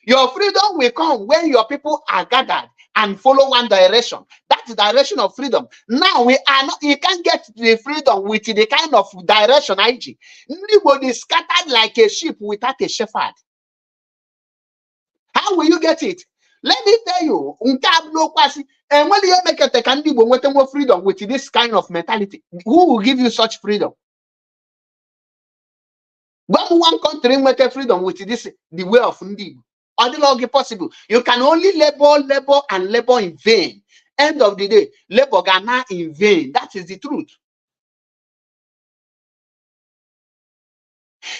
Your freedom will come when your people are gathered and follow one direction. That's the direction of freedom. Now we are not, you can't get the freedom with the kind of direction IG. Nobody scattered like a sheep without a shepherd. How will you get it? Let me tell you, and when you make a candy more freedom with this kind of mentality, who will give you such freedom? One country make freedom with this the way of Ndi. Or possible. You can only labor in vain. End of the day, labor gana in vain. That is the truth.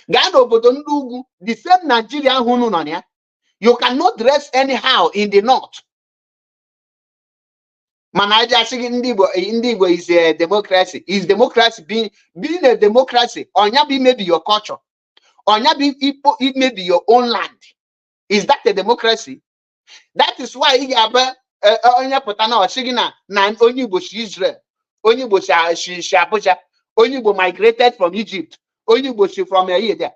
The same Nigerian who you cannot dress anyhow in the north. Manager saying Indigo is a democracy. Is democracy being a democracy? Or maybe your culture. Or it may be your own land. Is that a democracy? That is why onye pụta na ọchịghị na onye Igbo si Israel, onye Igbo si Abuja, onye Igbo migrated from Egypt, onye Igbo si from there,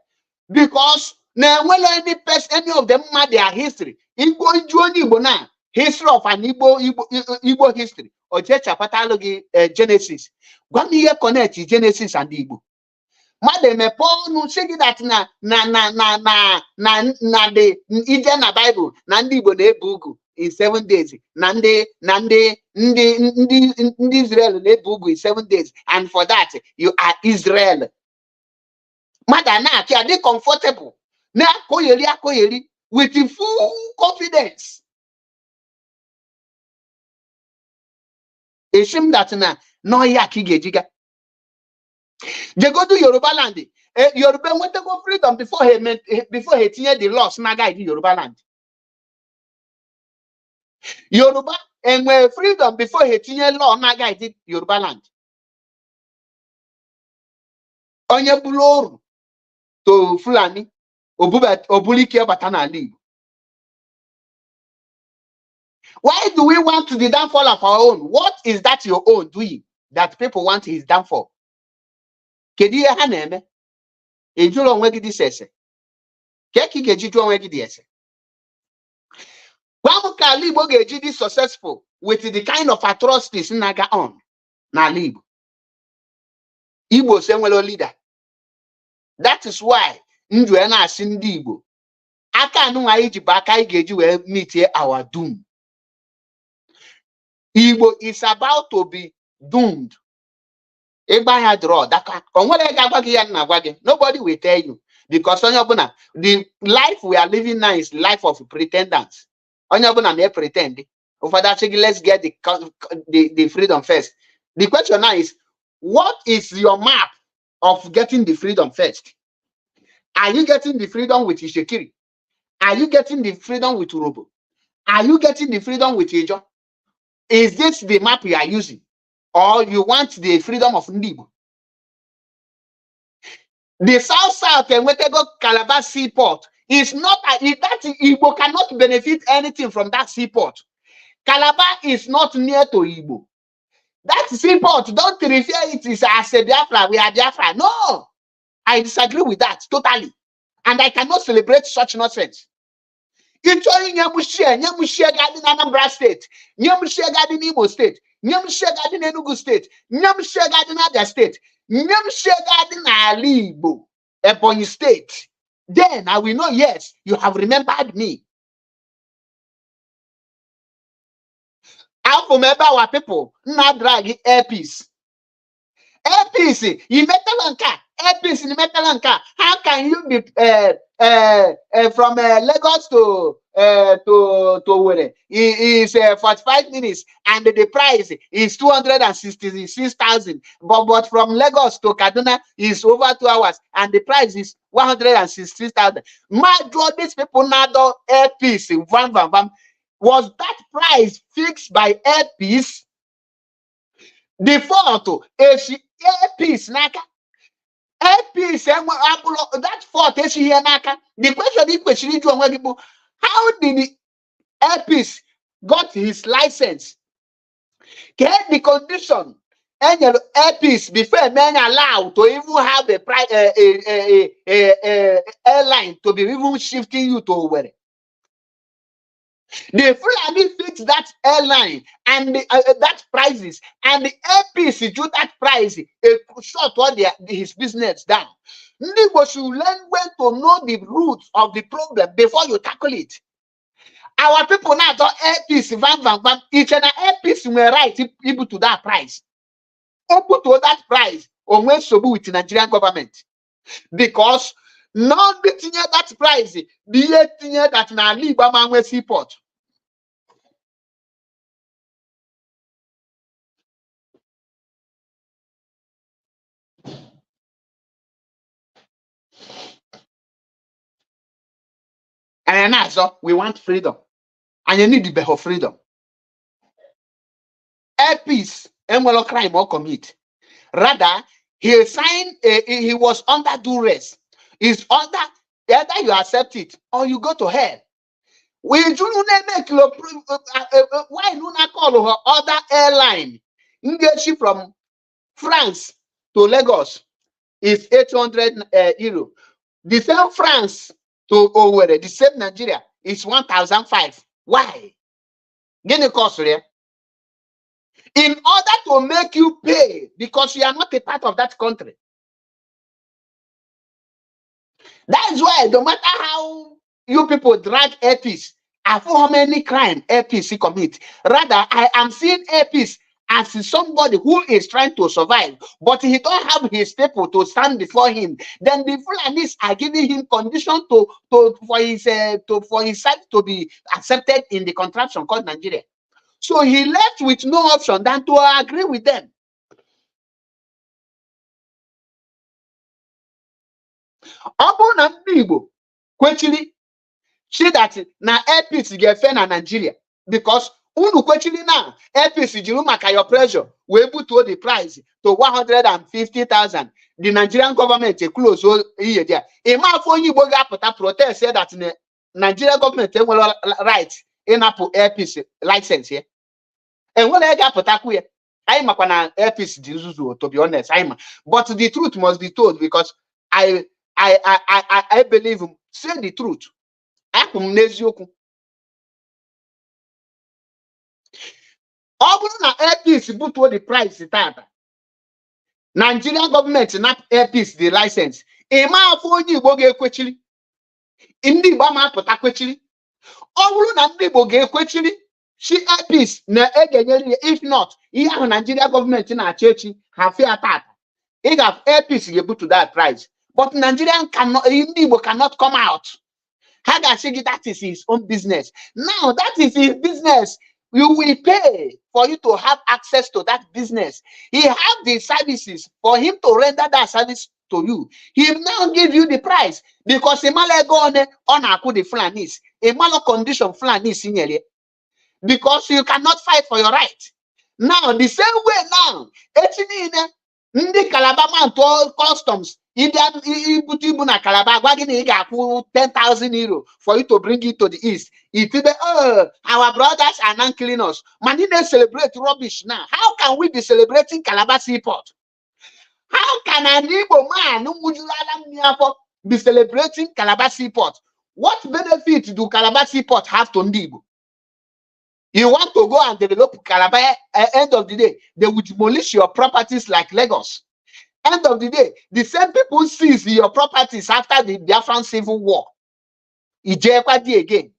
because na enwere any of them ma their history. Igbo ju onye Igbo na history of an Igbo history. Oje chapatalu gị Genesis. Gwa m ihe connect Genesis and Igbo. Mmadụ mepe ọnụ sị gị that na the ije na Bible na ndị Igbo na-ebu ugwu in 7 days, na ndị Israel na-ebu ugwu in 7 days, and for that you are Israel. Mmadụ na-achị adị comfortable na-akọgheri with full confidence. Assume that no ya ka ị ga-ejiga. They go to Yoruba land. Yoruba want to go freedom before he tinye the laws na guide Yoruba land. Yoruba and freedom before he tinye law na guide Yoruba land. Onye buloru to Fulani obulike batana league. Why do we want the downfall of our own? What is that your own doing that people want his downfall? Kedu ihe ha na-eme? Ejuru onwe gị dị ese. Ka ga-eji jụọ onwe gị dị ese. Gwa m ka ala Igbo ga-eji dị successful with the kind of atrocities na-aga on n'ala Igbo. Igbo se nwere leader. That is why ndụ na-asị ndị Igbo aka anụ anyị ji bụ aka anyị ga-eji wee meet our doom. Igbo is about to be doomed. Nobody will tell you, because the life we are living now is life of pretenders. They pretend. Let's get the freedom first. The question now is, what is your map of getting the freedom first? Are you getting the freedom with Ishekiri? Are you getting the freedom with Urobo? Are you getting the freedom with Ijo? Is this the map you are using? Or you want the freedom of Ndibo? The South and Wetego Calabar seaport is not that Igbo cannot benefit anything from that seaport. Calabar is not near to Igbo. That seaport, don't refer it as a Biafra, we are Biafra. No, I disagree with that totally. And I cannot celebrate such nonsense. It's only Nyamushia Garden Anambra State, Nyamushia Garden Imo State, Nyamushia Garden Enugu State, Nyamushia Garden Abia State, Nyamushia Garden Alibo, Ebonyi State. Then I will know, yes, you have remembered me. I remember our people, not drag airpiece. Airpiece, you metalanka, airpiece in metalanka. How can you be from Lagos to where it is 45 minutes and the price is 266,000, but from Lagos to Kaduna is over 2 hours and the price is 160,000. My God, these people now do airpiece. Was that price fixed by airpiece? The photo is airpiece naka. Airpiece that photo is here naka. The question is how did the airpiece got his license? Get the condition and your airpiece before men allowed to even have a price airline to be even shifting you to where. The Fulani fix that airline and that prices, and the airpiece do that price short what his business down. Nigbo should learn when to know the roots of the problem before you tackle it. Our people now do airpiece van. Each and airpiece will right able to that price. Open to that price on when so with the Nigerian government. Because not between that price, the that na Libama seaport. And now we want freedom. And you need the best of freedom. A peace and well crime or commit. Rather, he signed he was under duress. Is under either you accept it or you go to hell. We do not make why do not call her other airline? Engage from France to Lagos is 800 euro. The same France to Owerri, the same Nigeria is 1,005. Why? Get the cost here. In order to make you pay, because you are not a part of that country. That's why no matter how you people drag APs, for how many crimes APs commit, rather I am seeing APs as somebody who is trying to survive, but he don't have his people to stand before him. Then the Fulanis are giving him condition for his side to be accepted in the contraption called Nigeria. So he left with no option than to agree with them. Obu na Igbo kwechili see that na APC ga-efe na Nigeria because unu kwechili na APC jiri maka your pressure we butuo the price to 150,000. The Nigerian government close iye there. Imafo onye Igbo ga-apụta protest say that the Nigerian government enwere right ịnapụ APC license here. Enwere ga-apụta kwuye. Anyị makwa na APC dị nzuzu, to be honest. But the truth must be told because I believe him. Say the truth. Ọ bụrụ na APC butuo the price tata, Nigerian government na APC the license, ịma afọ onye Igbo ga-ekwechiri, ndị Igbo ma apụta kwechiri. Ọ bụrụ na ndị Igbo ga-ekwechiri, shi APC na-egenyere, if not, ihe ahụ Nigerian government na-achọ echi ha fia tata. Ị ga APC ga-ebutu that price. But Nigerian cannot, Igbo cannot come out. Hagashigi, that is his own business. Now that is his business. You will pay for you to have access to that business. He have the services for him to render that service to you. He now give you the price because Emale go on aku the Fulanis. Emalo condition Fulanis in here. Because you cannot fight for your right. Now the same way now, Ndi Calabar man to customs. Ibu na Calabar, 10,000 euro for you to bring it to the east. Our brothers are not killing us. Man, they celebrate rubbish now. How can we be celebrating Calabar seaport? How can an Igbo man be celebrating Calabar seaport? What benefit do Calabar seaport have to Igbo? You want to go and develop Calabar, end of the day, they will demolish your properties like Lagos. End of the day, the same people seize your properties after the Biafran Civil War. Again.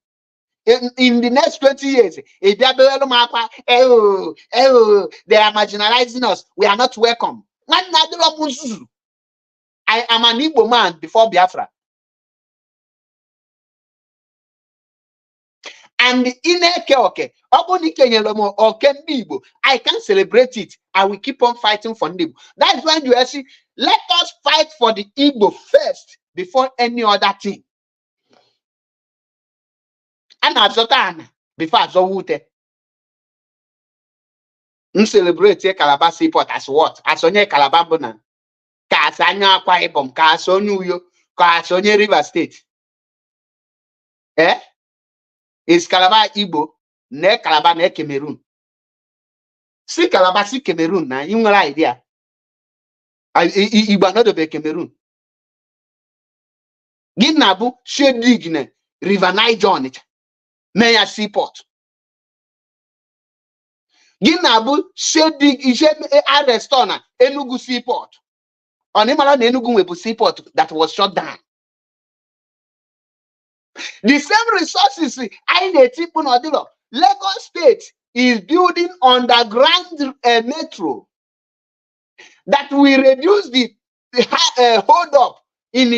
In the next 20 years, they are marginalizing us. We are not welcome. I am an Igbo man before Biafra. And in I can celebrate it. I will keep on fighting for Igbo. That's when you see, let us fight for the Igbo first before any other thing. And Azotana before Azowute. We celebrate Calabar seaport as what? As onye Calabar Bona. Ka asanya Akwa Ibom, ka asonye Uyo, ka asonye River State. Is Calabar Igbo, ne Calabar ne Cameroon. See Calabar, see Cameroon, now you have an idea. Igbo not be Cameroon. Ginabu, Shedigne, River Niger on it. Meya seaport. Ginabu, Shedig, Arestona, Enugu seaport. On Imala Enugu seaport that was shut down. The same resources Lagos State is building underground metro that will reduce the hold up in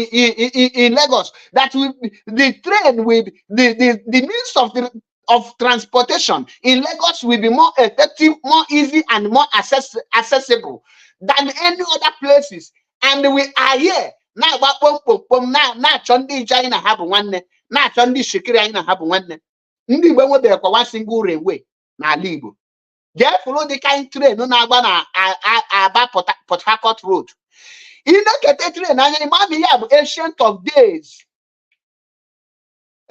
Lagos. That will the train with the means of transportation in Lagos will be more effective, more easy, and more accessible than any other places. And we are here now. Now, China have one. Na ndị shikiri anyị na ha bụ nwanne ndị Igbo nwebere kwa one single railway n'ala Igbo. Jee follow the kind train na-agba na Aba Port Harcourt Road. Inekete train anya imami ya bụ ancient of days.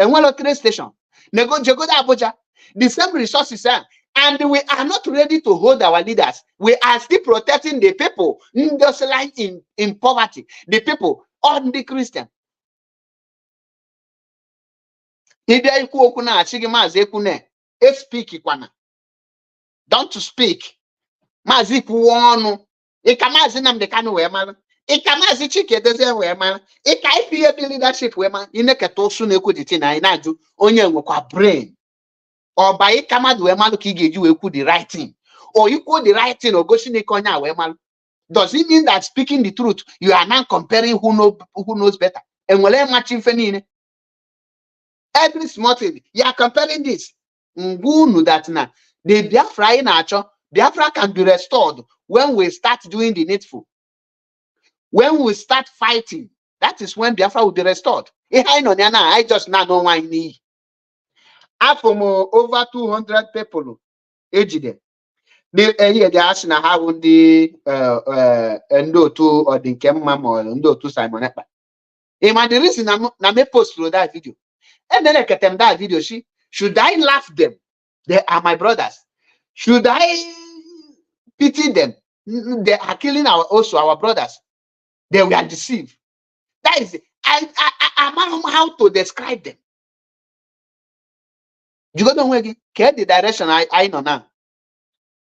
Enwelo train station. Abuja. The same resources are. And we are not ready to hold our leaders. We are still protecting the people just lying in poverty. The people, on the Christian. Don't speak. Mazi kwuonu. Ika mazi Nnamdi Kanu wee mara. Ika mazi Chike Edozie wee mara. Ika IPAB leadership wee mara. Ineketa osu na-ekwu the thing na ajụ onye nwekwa brain. Or by ika mmadụ wee mara ka ị ga-eji wee kwu the right thing. Or ikwu the right thing ogosi na ike onye a wee mara. Does it mean that speaking the truth, you are now comparing who knows better? Enwere machi ife niile. Every small thing, you are comparing this. Ngunu that na the Biafra na-achọ. Biafra can be restored when we start doing the needful. When we start fighting, that is when Biafra will be restored. I just now know why I need. From over 200 people, aged. They ask now how the endo to or the Kemma or endo to Simon Epa. The reason I may post through that video. And then I get them that video. Should I laugh them? They are my brothers. Should I pity them? They are killing our brothers. They were deceived. That is, I don't know how to describe them. You go down again. Get the direction I know now.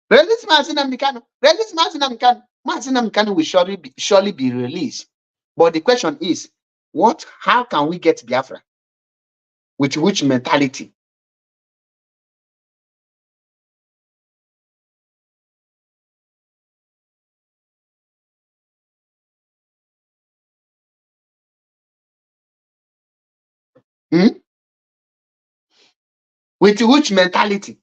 Release Nnamdi Kanu. Release Nnamdi Kanu. Nnamdi Kanu will surely be released. But the question is, how can we get Biafra? With which mentality? With which mentality?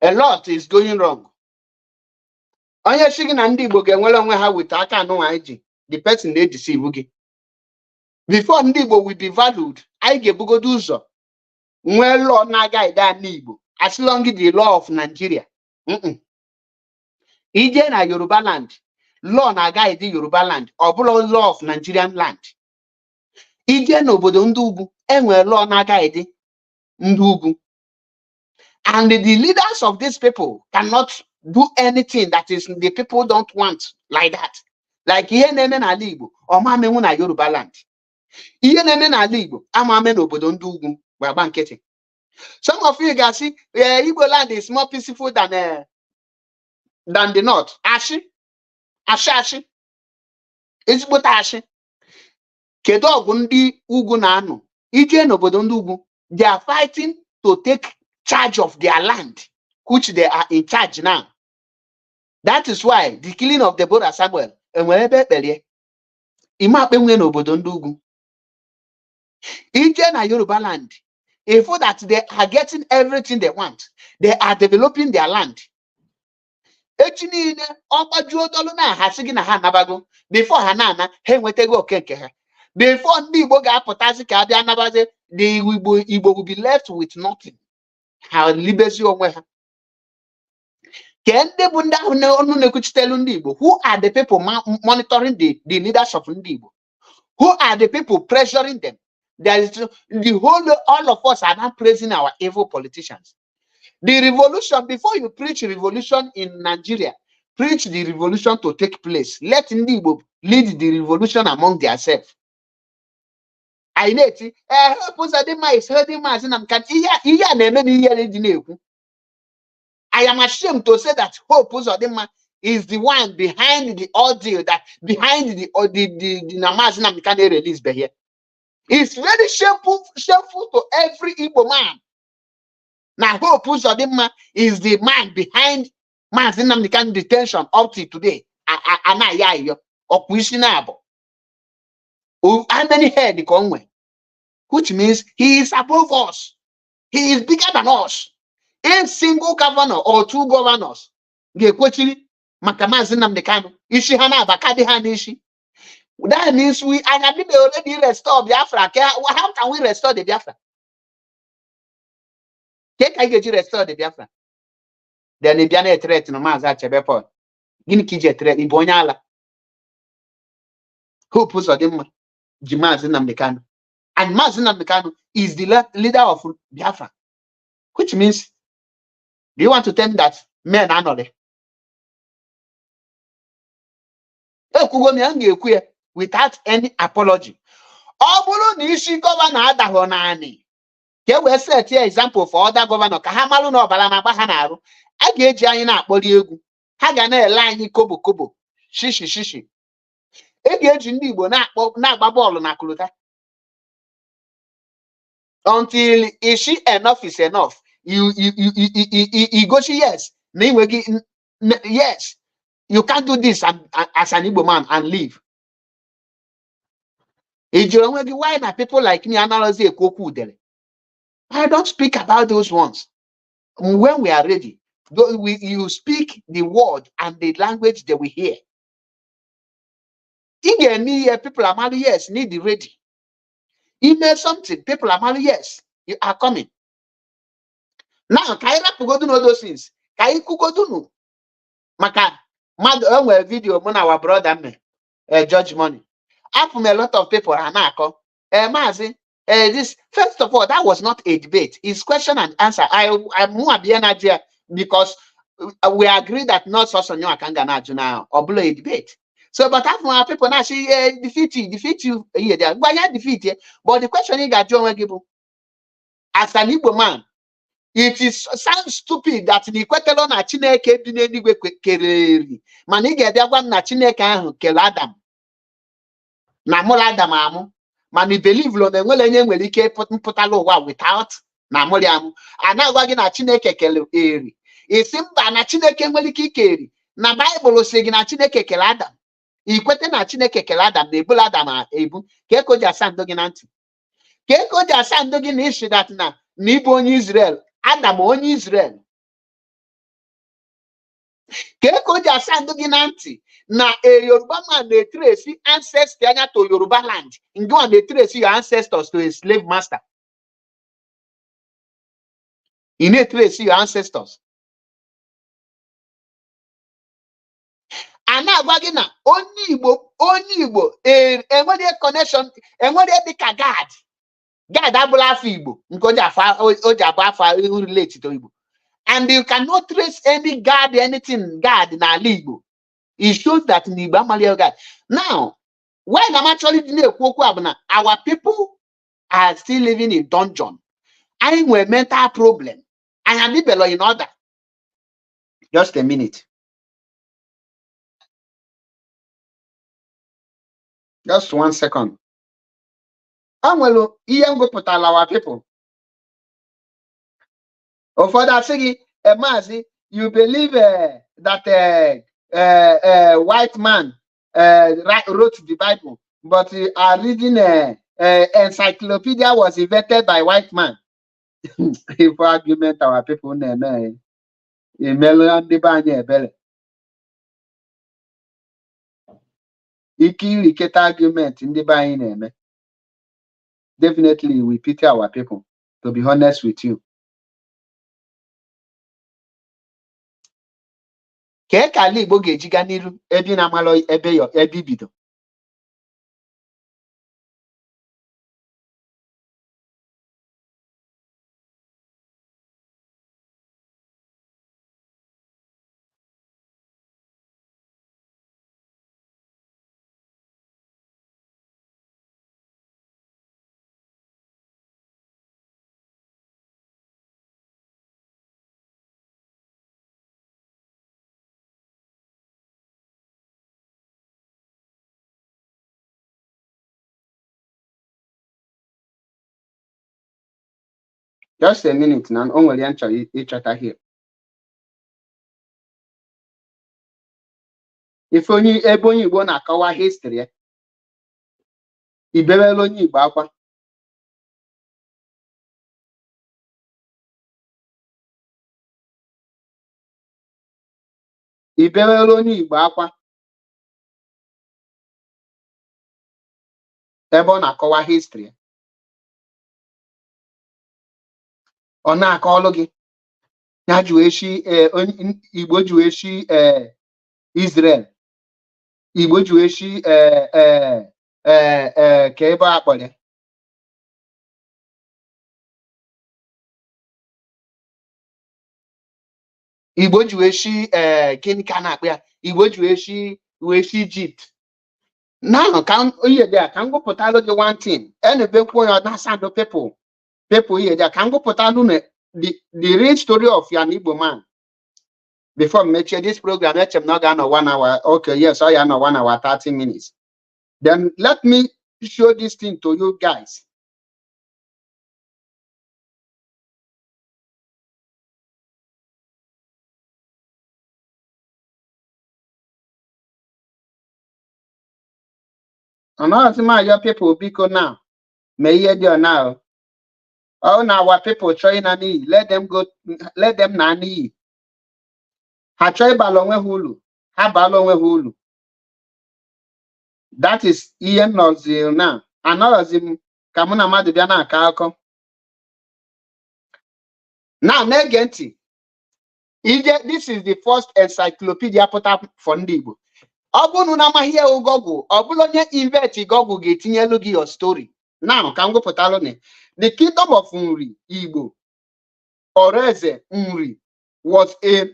A lot is going wrong. Onye shigi na ndị Igbo ga-enwere onwe ha with aka anụ anyị ji, the person they deceive gị. Before ndị Igbo will be valued, anyị ga-ebugodo ụzọ nwee law na-aga ndị Igbo as long as the law of Nigeria. Ije na Yoruba land, law na-aga the Yoruba land, ọ bụla law of Nigerian land. Ije na obodo ndị ugwu, enwere law na-aga ndị ugwu. And the leaders of these people cannot do anything that is the people don't want like that. Like ihe na-eme n'ala Igbo, ọma amenwu na Yoruba land. Ihe na-eme n'ala Igbo, ama ame n'obodo ndị ugwu, gbagba nkịtị. Some of you guys see, Igbo land is more peaceful than the north. Ashi. Ezigbote ashi. Kedu ọgụ ndị ugwu na-anụ? Ije n'obodo ndị ugwu, they are fighting to take charge of their land, which they are in charge now. That is why the killing of Deborah Samuel ije na Yoruba land, if that they are getting everything they want, they are developing their land. Before Hanana, before the Igbo will be left with nothing. How liberty onwe ha. Who are the people monitoring the leaders of Ndibo? Who are the people pressuring them? There is all of us are now praising our evil politicians. The revolution, before you preach revolution in Nigeria, preach the revolution to take place. Let Ndibo lead the revolution among themselves. I know I am ashamed to say that Hope Uzodinma is the one behind the ordeal, that behind the Namazina Mikane release here. It's very shameful to every Igbo man. Now Hope Uzodinma is the man behind Mazina Mikane detention up to today. How many head the Conway? which means he is above us. He is bigger than us. A single governor or two governors ga-ekwechiri maka Maazị Nnamdi Kanu isi ha na-abaka dị ha n'ishi. That means we already restore Biafra. How can we restore the Biafra? Can I restore the Biafra? Then if you are a threat no Maazị Achebe Paul. Gini ki je threat ibo onye ala. Hope ụzọ dị mma ji Maazị Nnamdi Kanu. And Maazị Nnamdi Kanu is the leader of Biafra. Which means, do you want to tell me that men are not there? Without any apology. Obulu ni isi governor adahọ naanị. Ka we set here example for other governor ka ha malụ na ọbara na-agba ha na-arụ. A ga-eji anyị na-akpọrọ egwu. Ha ga na-ele anyị kobo kobo. Shishi shishi. E ga-eji ndị Igbo na-agba bọọlụ na kulota. Until ishi enough is enough. You go to yes. Yes. You can't do this as an Igbo man and leave. Why are people like me? I don't speak about those ones. When we are ready, you speak the word and the language that we hear. People are married, yes, need the ready. Email something, people are married, yes, you are coming. Now, Kaira go do all those things. Kaiku go do no. Maka, mad video, our brother me, Judge Money. From a lot of people are now Mazi, this first of all, that was not a debate. It's question and answer. I'm more idea because we agree that not so new Kangana now or blow a debate. So, but after our people now say defeat you here there. Why you defeat you? But the question is that John Wegibu, as an Igbo man, it is sounds stupid that the Kwetelo na Chineke bi n'eluigwe kereri. Man ị ga-abịa gwa m na Chineke ahụ kele Adam. Na mụrụ Adam amụ. Man ị believe lo na enwere onye nwere ike mpụtala ụwa without na mụrụ amụ. A na-agwa gị na Chineke kele eri. Isi mba na Chineke nwere ike ikeri. Na Bible sị gị na Chineke kele Adam. Ị kwete na Chineke kele Adam na ebula Adam ebu. Ka eko ji asa ndụ gị na ntị. Ka eko ji asa ndụ gị na ishi that na ịbụ onye Israel. Adam onye Israel. Keko ji asandụ gị na ntị na a Yoruba man na-trace ancestors anya to Yoruba land. Ngo na-trace your ancestors to a slave master. You na-trace your ancestors. Ana agwa gị na onye Igbo enwere connection, enwere dịka God. God abụla afọ Igbo nke o ji abụ afọ relate to Igbo. And you cannot trace any God, anything God in Ali Igbo. It shows that in Igbo Amalia God. Now, when I'm actually doing our people are still living in dungeon. I have a mental problem. I am below in order. Just a minute. Just 1 second. I'm well, our people. For that saying, Mazi, you believe that white man wrote the Bible, but reading encyclopedia was invented by white man. If argument our people name argument in the buying name. Definitely we pity our people, to be honest with you. Ka ala Igbo ga-ejiga n'iru ebe na amalọ ebe ibido. Just a minute now. Only answer each other here. If only Ebony Igbo na-akọwa history, ibewela onye Igbo akwa. ibewere onye Igbo akwa ebe ọ na-akọwa history. Ọ na-akọlụ gị ya ji wee shi Igbo ji wee shi Israel, Igbo ji wee shi ka ebe a kpọrọ ya Igbo ji wee shi gịnị ka na-akpọ ya Igbo ji wee shi Egypt. Now can oye there can go potalo the one thing and be point understand the people here there can go potalo the real story of your Igbo man. Before me share this program, let him not gonna 1 hour. Okay, yes, I am 1 hour 30 minutes. Then let me show this thing to you guys. And now some of your people because now may hear you now. Oh, now our people trying to need, let them go, let them nani. Ha try balonwe hulu, ha balonwe hulu. That is Ian Nozil now. Another zim Kamuna Madibiana Kako. Now, Negenti. This is the first encyclopedia put up for Ndibo. Obunu nama here o Google. Obulonya invert Google getinye logi your story. Now, can go potalone. The kingdom of Unri, Igbo, Oreze Unri, was a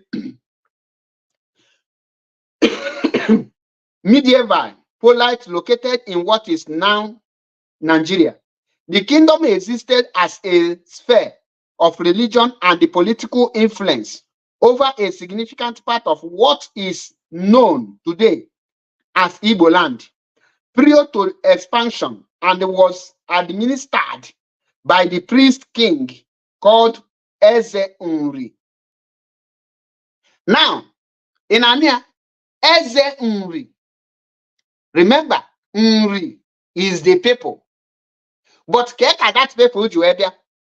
medieval polite located in what is now Nigeria. The kingdom existed as a sphere of religion and the political influence over a significant part of what is known today as Igbo land. Prior to expansion, and was administered by the priest king called Eze Unri. Now, in Ania, Eze Unri. Remember, Unri is the people. But that people,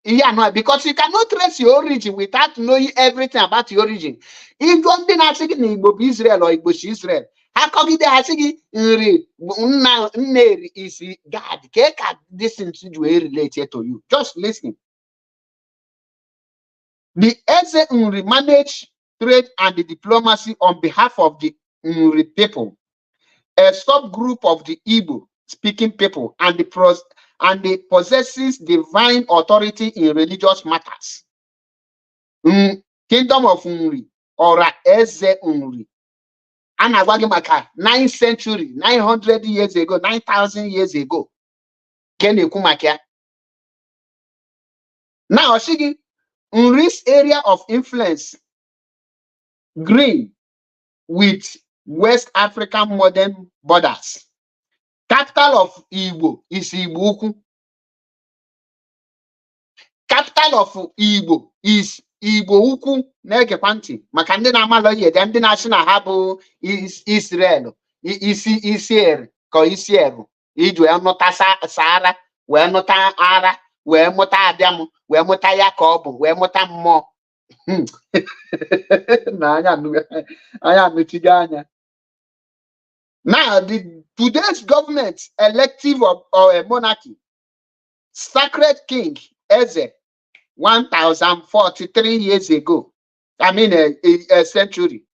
yeah, no, because you cannot trace your origin without knowing everything about your origin. If you don't be Igbo Israel or Igbo Israel, how come they are saying Neri is God? This thing related to you. Just listen. The Eze Unri managed trade and the diplomacy on behalf of the Unri people, a subgroup of the Igbo speaking people, and the possesses divine authority in religious matters. Kingdom of Unri or Eze Unri. And I 9th century, 900 years ago, 9,000 years ago. Now, Shigi, Unri's area of influence green with West African modern borders. Capital of Igbo is Igbo. Capital of Igbo is Igbo Ukwu Nege Panti. Makande na amaloye dem di national habo is Israel. Isier ko Isieru. Iju enota Sahara, we enota Ara, we emota Adamu, we emota Yakob, we emota Mo. Na anya mitiganya. Now, today's government elective or a monarchy, sacred king Eze, 1,043 years ago. I mean a century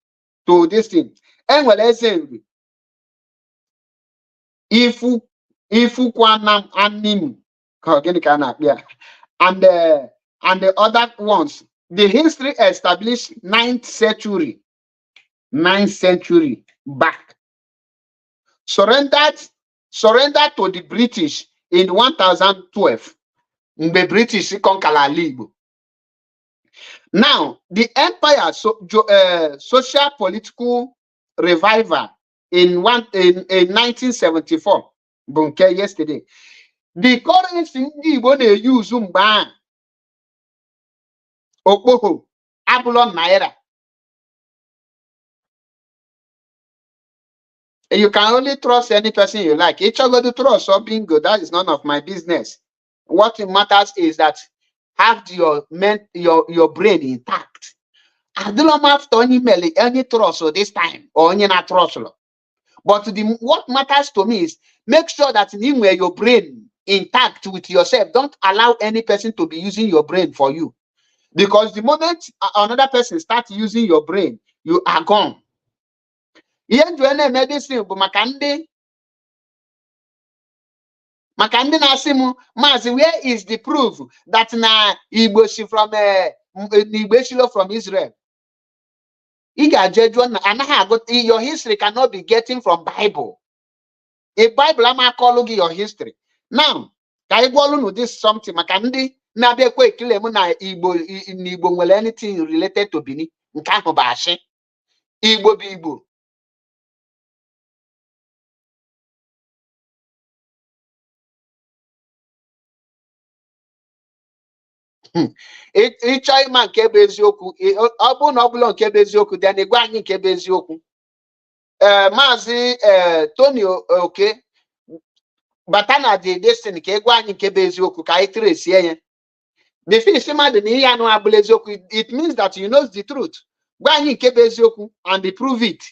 to this thing. And well, Eze, Ifu Kwanam Anim, and the other ones. The history established 9th century back. Surrendered to the British in 1012. The British conquered Igbo. Now, the empire social political revival in 1974. Bunke yesterday. The currency Igbo they use Okpoho, Abulon Naira. You can only trust any person you like. Each other to trust or bingo, that is none of my business. What matters is that have your brain intact. adịlọ m after onye mere any trust this time or onye na trust. But what matters to me is make sure that you wear your brain intact with yourself. Don't allow any person to be using your brain for you. Because the moment another person starts using your brain, you are gone. Medicine Makandi Nasimu, Mazi, where is the proof that na Igboshi from Israel? Your history cannot be getting from Bible. A Bible am calling your history. Now, know this something Makandi na be kwe kile mu na Igbo nwere anything related to Bini. Nke ahụ bụ asị. Igbo bụ Igbo. Ịchọ ịma nke bụ eziokwu, ọ bụrụ na ọ bụla nke bụ eziokwu dị na gwa anyị nke bụ eziokwu. Maazị Tony Oke batana dị destiny ka gwa anyị nke bụ eziokwu ka anyị tresie ya. The fish mmadụ na ihe anụ abụla eziokwu, it means that you know the truth. Gwa anyị nke bụ eziokwu and prove it.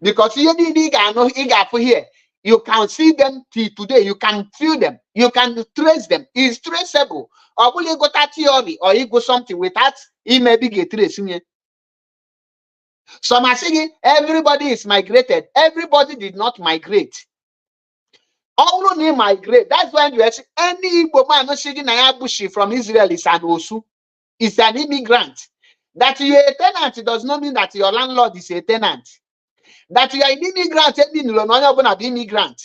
Because ihe niile ị ga-anụ ị ga-afụ here, you can see them till today, you can feel them, you can trace them. It's traceable. Or will you go that theory or you go something without it maybe get trace? Some are saying everybody is migrated. Everybody did not migrate. All only migrate. That's when you see any Igbo man sitting Bushi from Israel is an Osu, is an immigrant. That you're a tenant does not mean that your landlord is a tenant. That you are an immigrant, immigrant.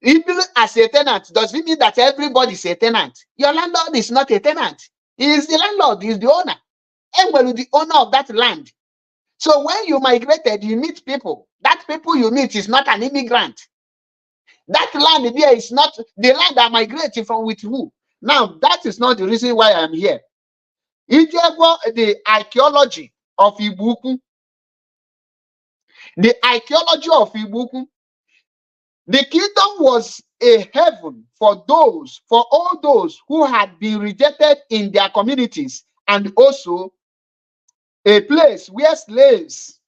Even as a tenant, does it mean that everybody is a tenant? Your landlord is not a tenant. He is the landlord, he is the owner. And well, the owner of that land. So when you migrated, you meet people. That people you meet is not an immigrant. That land there is not the land I migrated from with who. Now, that is not the reason why I'm here. The archaeology of Ibuku. The archaeology of Ibuku. The kingdom was a heaven for all those who had been rejected in their communities, and also a place where slaves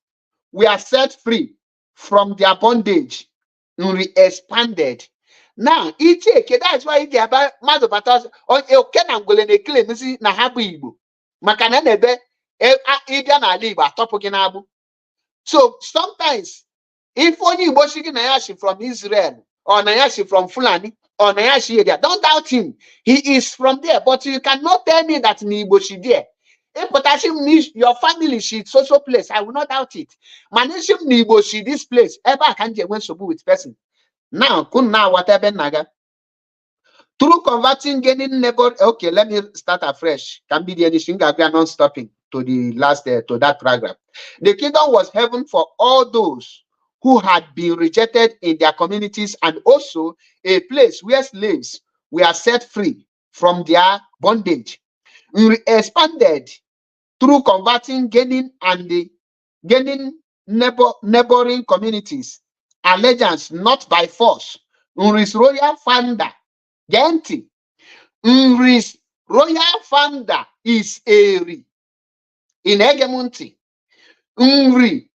were set free from their bondage and re-expanded. Now, that's why they about Mazobatas on Elkenam Golene claim na habu Igbo. Makana nebe Idiana Liba Topoginabu. So sometimes if only Boshiki Nayashi from Israel or Nayashi from Fulani or Nayashi area, don't doubt him. He is from there, but you cannot tell me that Niboshi there. But your family she social place, I will not doubt it. Manishim Niboshi this place ever can't get when sobu with person. Now, whatever naga. Through converting, gaining neighbor. Okay, let me start afresh. Can be the anything we are not stopping to the last to that paragraph. The kingdom was heaven for all those who had been rejected in their communities, and also a place where slaves were set free from their bondage. We expanded through converting, gaining neighboring communities, allegiance not by force. Unris royal founder, Genti. Unris royal founder is Eri in Hegemonti. Unri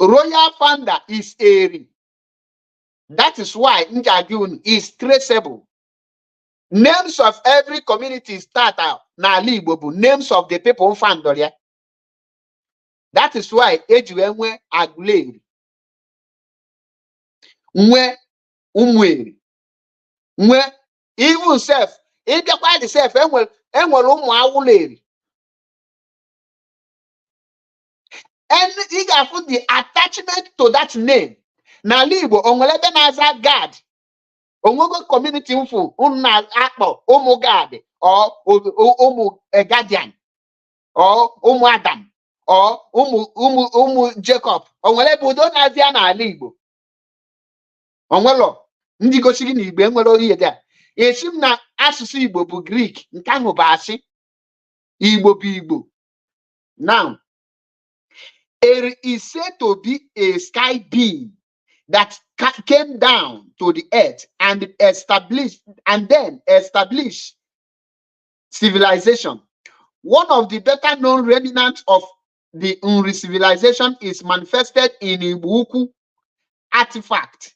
royal founder is Eri. That is why Njagun is traceable. Names of every community start out na Libobu, names of the people found there. That is why Ejuenwe Aguleri. Nwe Umweri. Nwe even self, if you quite the self, and well Awuleri. And he got put the attachment to that name. Na Libo, Onwelebe Naza God. Onwogo community unfu unna akpo umu God or umu guardian or umu Adam or umu Jacob. Onwelebe udo na-azia n'ala Igbo. Onwelo ndị gosiri na Igbo enwere oyi dị a. Esim na asụsụ Igbo bụ Greek, nke ahụ bụ asị. Igbo bụ Igbo. Now, it is said to be a sky being that came down to the earth and established civilization. one of the better known remnants of the Nri civilization is manifested in Ibuku artifact.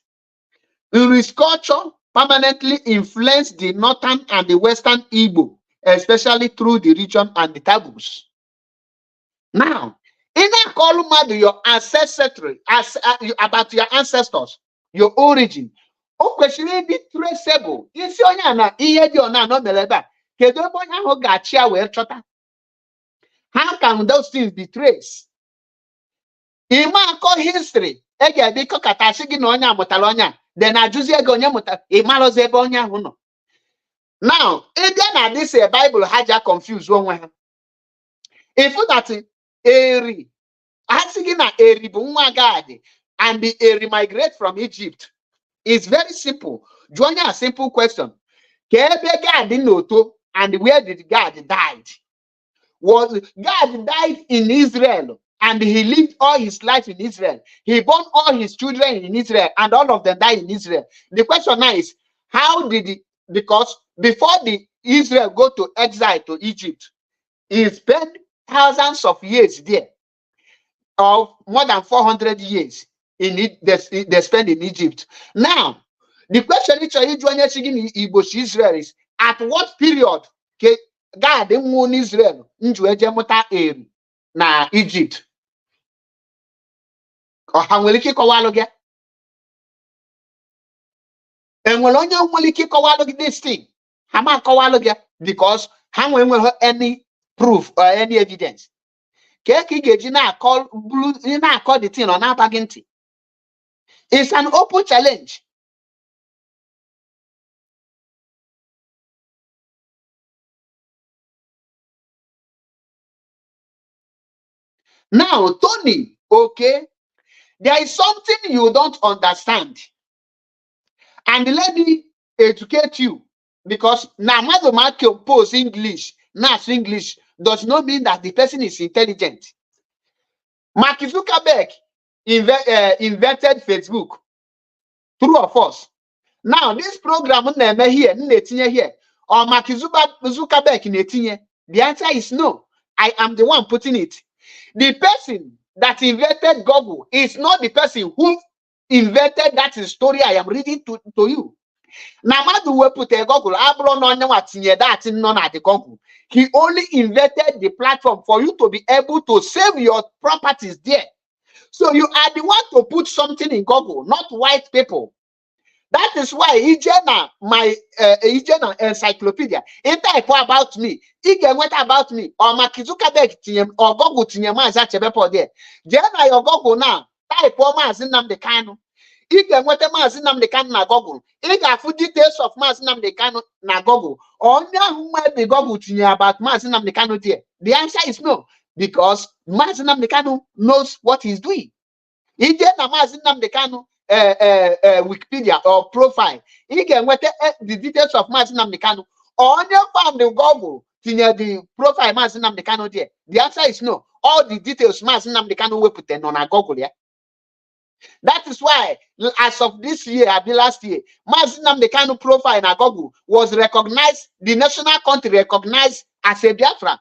Nri's culture permanently influenced the northern and the western Igbo, especially through the region and the taboos. Now, in a column, your ancestry, about your ancestors, your origin, o kwesịrị ịdị traceable. Isi onye na ihe dị ona no meleba, kedu ebe onye ahụ ga-achị ya wee chọta? How can those things be traced? Ịma akọ history, e ga-ebi kọkata sị gị na onye amụtara onye a, then ajụzi ego onye mụtara, ịmalụzi ebe onye ahụ nọ. Now, ịbịa na this Bible ha ja confuse onwe ha. Ifu that Eri, asị gị na Eri bụ nwa Gad, and the Eri migrate from Egypt. It's very simple. Join a simple question. Kebe Gad noto, and where did God died? Was God died in Israel, and he lived all his life in Israel. He born all his children in Israel, and all of them died in Israel. The question now is, how did he, because before the Israel go to exile to Egypt, he spent thousands of years there, of more than 400 years in it, they spend in Egypt. Now, the question is, Israel is, at what period God won Israel into Ejemuta Eri na Egypt? Or how will you call again? And will only kick this thing? Hama Kowaloga, because how will have any proof or any evidence? Keki Gejina call blue in a call the thing on our baginti. It's an open challenge. Now, Tony, okay, there is something you don't understand. And let me educate you, because now Mathematical pose English, not English, does not mean that the person is intelligent. Mark Zuckerberg invented Facebook. True or false? Now, this program here, or Mark Zuckerberg, the answer is no. I am the one putting it. The person that invented Google is not the person who invented that story I am reading to you. Now, we put a Google, he only invented the platform for you to be able to save your properties there. So you are the one to put something in Google, not white people. That is why Ijena, my Ijena encyclopedia, it type about me, what about me, or Makizuka team, or Google team, there. Jena your Google now, type Mazinam the Kano. What a Mazinam the Kano na Google. Got full details of Mazinam the Kano na Google. Or who might be Google team about Mazinam the Kano there. The answer is no, because Mazinam the Kano knows what he's doing. Ijena Mazinam the Kano. Wikipedia or profile. You can get the details of Mazinam Mekano. Or on your farm, the Google, the profile Mazinam Mekano there. The answer is no. All the details Mazinam Mekano will put on a Google. Yeah. That is why, as of this year, the last year, Mazinam Mekano profile in a Google was recognized, the national country recognized as a Biafra.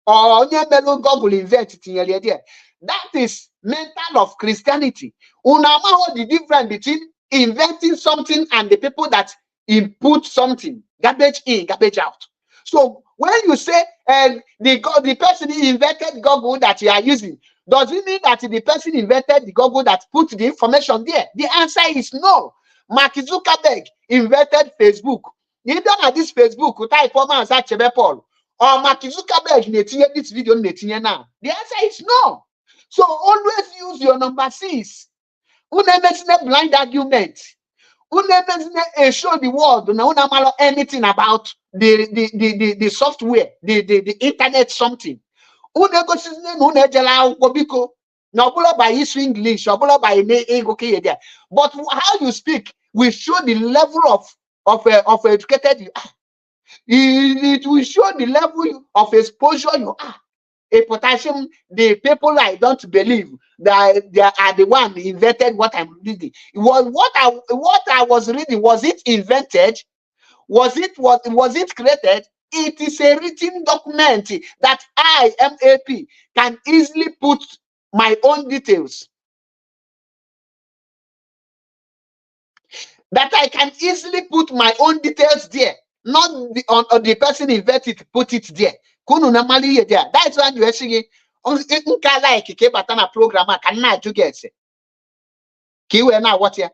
Or on your Google invented in your idea. That is mental of Christianity. Unama the difference between inventing something and the people that input something, garbage in, garbage out. So when you say the person who invented Google that you are using, does it mean that the person invented the Google that put the information there? The answer is no. Mark Zuckerberg invented Facebook. You don't have this Facebook, type as Paul, or Mark Zuckerberg this video now. The answer is no. So always use your number 6. Blind argument. Show the world no anything about the software, the internet something. By English or by but how you speak will show the level of educated you are. It will show the level of exposure you are. A potassium, the people I don't believe that they are the one who invented what I'm reading. What I was reading, was it invented? Was it created? it is a written document that I, MAP, can easily put my own details. That I can easily put my own details there, not on the person invented put it there. Kunu normally here there. That's why you are saying nka like ke batana programmer can na ju get. Ki we na what here.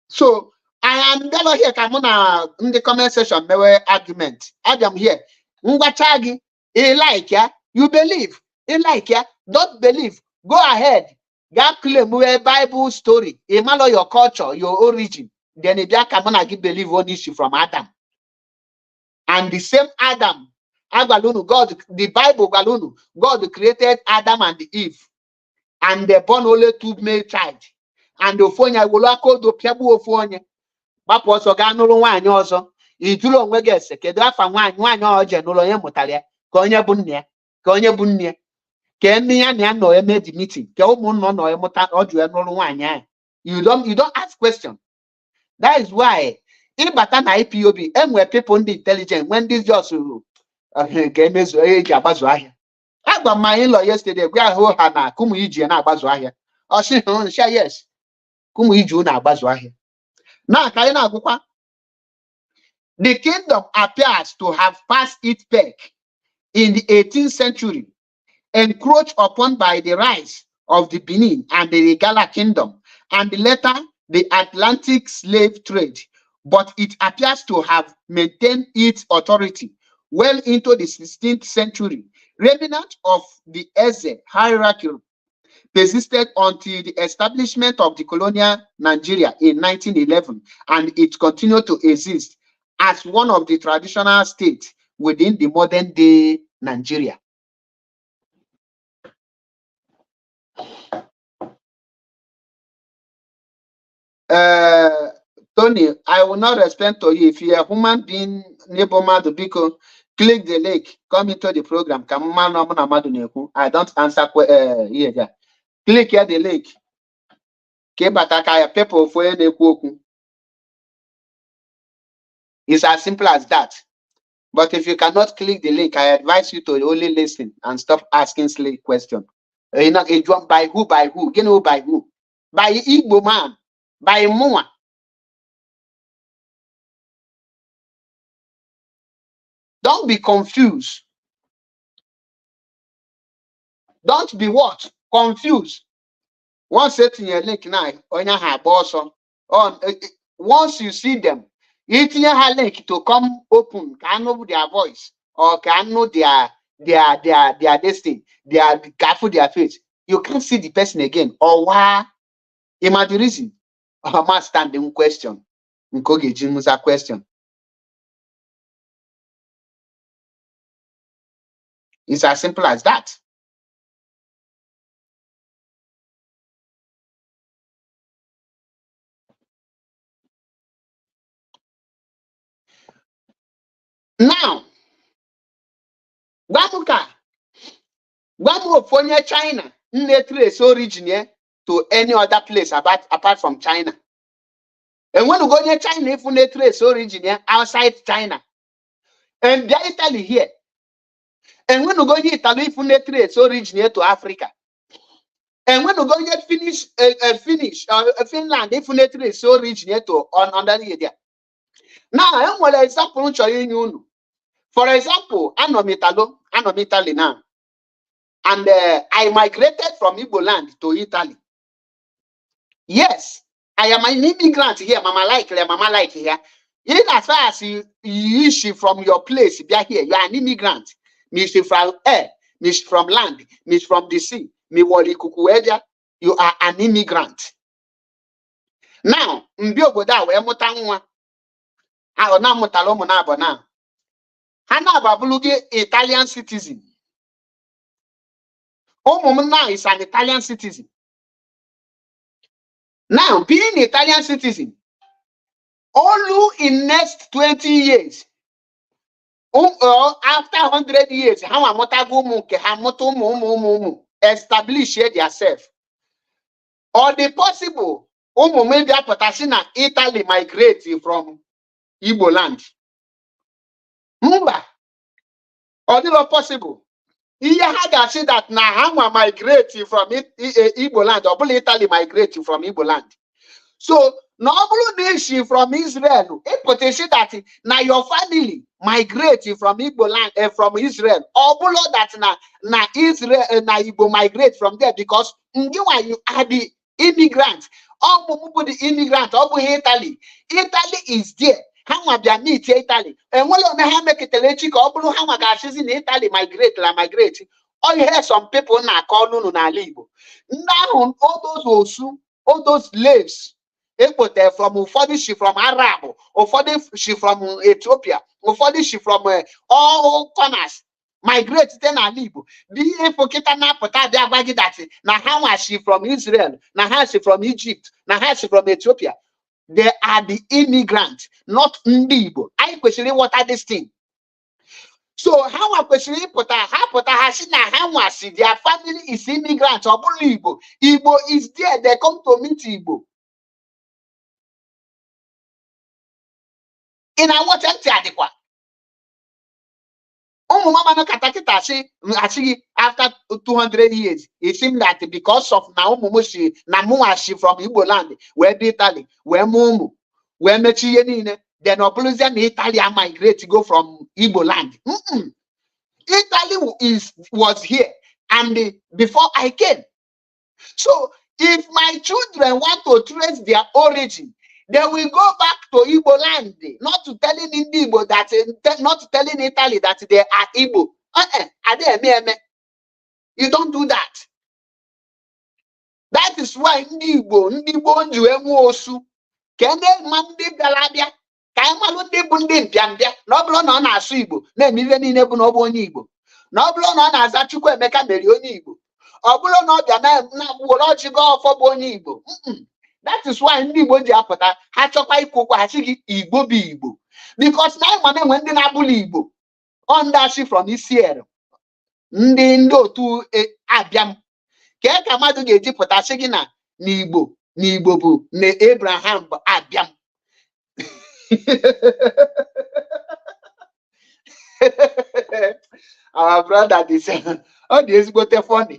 So I am never here kamuna in the comment section mewe argument. I am here. Ngwachagi e like ya, you believe. E like ya, don't believe. Go ahead. God claim a Bible story. Imalo your culture, your origin. Then if you come give believe one issue from Adam. And the same Adam, Agalunu, God, the Bible Galunu, God created Adam and Eve. And they born only 2 male child. And the Ophonia will call the Piabu Ophonia. But was Organolo one also. Itulo Wegese, Kedafa one origin, Noloya Motalia, Konya Bunia, Konya Bunia. You don't ask questions. That is why in Batan IPOB, and where people intelligent when this just I got my in-law yesterday. We are who Hana, Kumuiji and Abazwahia. Oh, she yes. Kumuiju na Abazwahia. Now, Kaina Gukwa. The kingdom appears to have passed its peak in the 18th century, encroached upon by the rise of the Benin and the Regala kingdom, and later the Atlantic slave trade, but it appears to have maintained its authority well into the 16th century. Remnants of the Eze hierarchy persisted until the establishment of the colonial Nigeria in 1911, and it continued to exist as one of the traditional states within the modern day Nigeria. Tony, I will not respond to you. If you're a human being, Biko, click the link, come into the program. I don't answer here. Click here the link. People for it's as simple as that. But if you cannot click the link, I advise you to only listen and stop asking silly questions. You know, by who? You know, by who? By Igbo man. By Mua. Don't be confused. Don't be what? Confused. Once setting your link now, on your boss on once you see them, it your link to come open, can know their voice or can know their destiny, their careful their face. You can't see the person again. Or why? Imagine the reason. Or must standing question. Question. It's as simple as that. Now, Wamuka, Wamu from China, trace origin to any other place apart from China. And when you go near China, if you trace origin outside China, and they're Italy here. And when you go near Italy, if you trace origin to Africa. And when you go near Finland, if you trace origin to under there. Now, I'm one example showing you. For example, I'm Italy now. And I migrated from Igbo land to Italy. Yes, I am an immigrant here. Mama like here. Even as far as you issue from your place, you are here. You are an immigrant. Me from air, me from land, me from the sea. Me wali kukuedia. You are an immigrant. Now, mbioboda we mutanwa. Ah, na mutalo mo na bona. Hana babuluge Italian citizen. Now is an Italian citizen. Now, being an Italian citizen, only in next 20 years, after 100 years, how establish themselves. Or the possible, maybe Italy migrate from Igbo land. Mba, ọ possible. Ihe ha ga-asị that na ha nwa migrate from Igbo land, ọ bụla Italy migrate from Igbo land. So na ọ bụrụ na isi from Israel, ịpụta isi that na your family migrate from Igbo land, from Israel, ọ bụla that na Israel na Igbo migrate from there because ngịwa you are the immigrant. Ọ bụ the immigrant, ọ bụghị Italy. Italy is there. Ha nwa bịa meet Italy. Enwere onye ha meketara echi ka ọ bụrụ ha nwa ga-asịzi na Italy migrate la migrate. Ọ ihe some people na-akọ ọnụ n'ala Igbo. Ndị ahụ all those osu, all those slaves ekpote from ụfọdụ she from Arab, ụfọdụ she from Ethiopia, ụfọdụ she from all corners migrate site n'ala Igbo. Dị ihe fokịta na-apụta bịa gwa gị that na ha nwa she from Israel, na ha she from Egypt, na ha she from Ethiopia. They are the immigrants, not ndị Igbo. Anyị kwesịrị ịghọta this thing. So ha nwa kwesịrị ịpụta ha si na ha nwa si their family is immigrant, ọ bụrụ Igbo. Igbo is there, they come to meet Igbo. Ị na-aghọta ntị adịkwa. Ụmụ mama no katakịta asị after 200 years, it seemed that because of na ụmụ m si na mụnwa si from Igbo land, wee dị Italy, wee mụ ụmụ, wee mechi ihe niile, then ọ bụrụzie na Italy migrate go from Igbo land. Italy was here and before I came. So if my children want to trace their origin, they will go back to Igbo land, not to telling Igbo that, not telling Italy that they are Igbo. You don't do that. That is why Igbo ji enwe osu. Kene mandi galabia. Ka ịmalụ ndị bụ ndị mbịambịa. Na ọ bụrụ na ọ na-asụ Igbo, na-eme ihe niile bụ na ọ bụ onye Igbo. Na ọ bụrụ na ọ na-aza Chukwuemeka mere onye Igbo. Ọ bụrụ na ọ bịa na wụrụ ọchị gị ọfọ bụ onye Igbo. That is why ndị Igbo ji apụta ha chọkwa ikwu okwu ha sị gị Igbo bụ Igbo. Because na ịma na-enwe ndị na-abụla Igbo. Ọ ndị asị from Isiere. Ndị otu Abịam. Ka mmadụ ga-eji pụta sị gị na Igbo bụ na Abraham bụ Abịam. Our brother is ezigbote funny.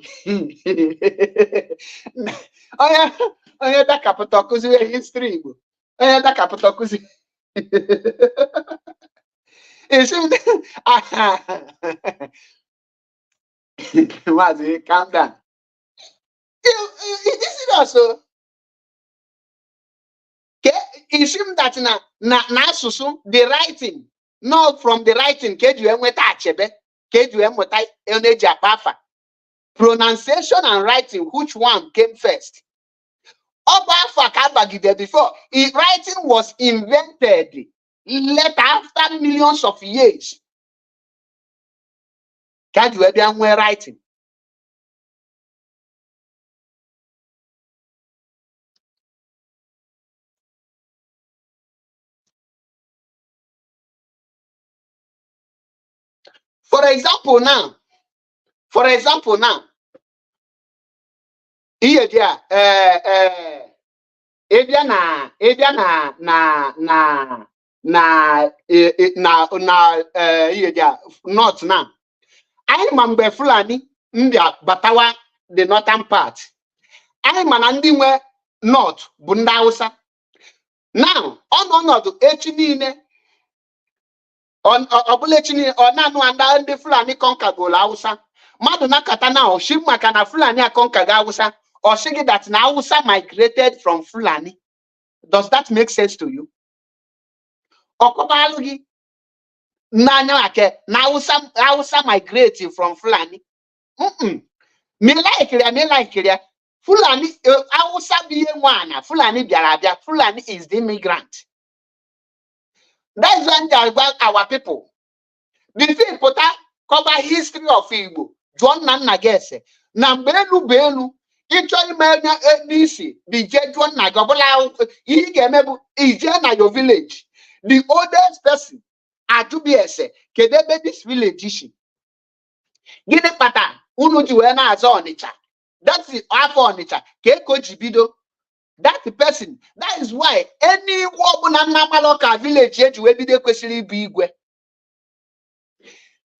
Onye dakapụta ọkụzi history Igbo. Onye dakapụta ọkụzi. Mazi, calm down. It is also. It seems that na asụsụ the writing, not from the writing ka eji enweta achebe, ka eji enweta eji akpa afa. Pronunciation and writing, which one came first? Ọba afa ka bagide before. Writing was invented later after millions of years. Ka eji bịa nwee writing. For example now, here there, north now. I remember Fulani India Batawa, the northern part. I manandi nwe north Bunda Hausa. Now, on Echinine. On Obulechini or Nanu and the Fulani conquer go Hausa. Maduna Katana or Shimakana Fulani conquer Hausa, or saying that now Hausa migrated from Fulani. Does that make sense to you? Okobalugi Nanyake now Hausa migrating from Fulani. Me like it. Fulani Hausa be one, Fulani Biarabia, Fulani is the immigrant. That's when they are our people. The people that cover history of Igbo. John Nagese. Benu. Actually, Nisi. The John Nagabola. Ije na your village. The oldest person. Atubiese. Kedebe this village ishi. Gine pata. Unu juena azo onicha. That's the half onicha. Keko jibido. That person, that is why any woman in Namaloka village yet will be the question be igwe.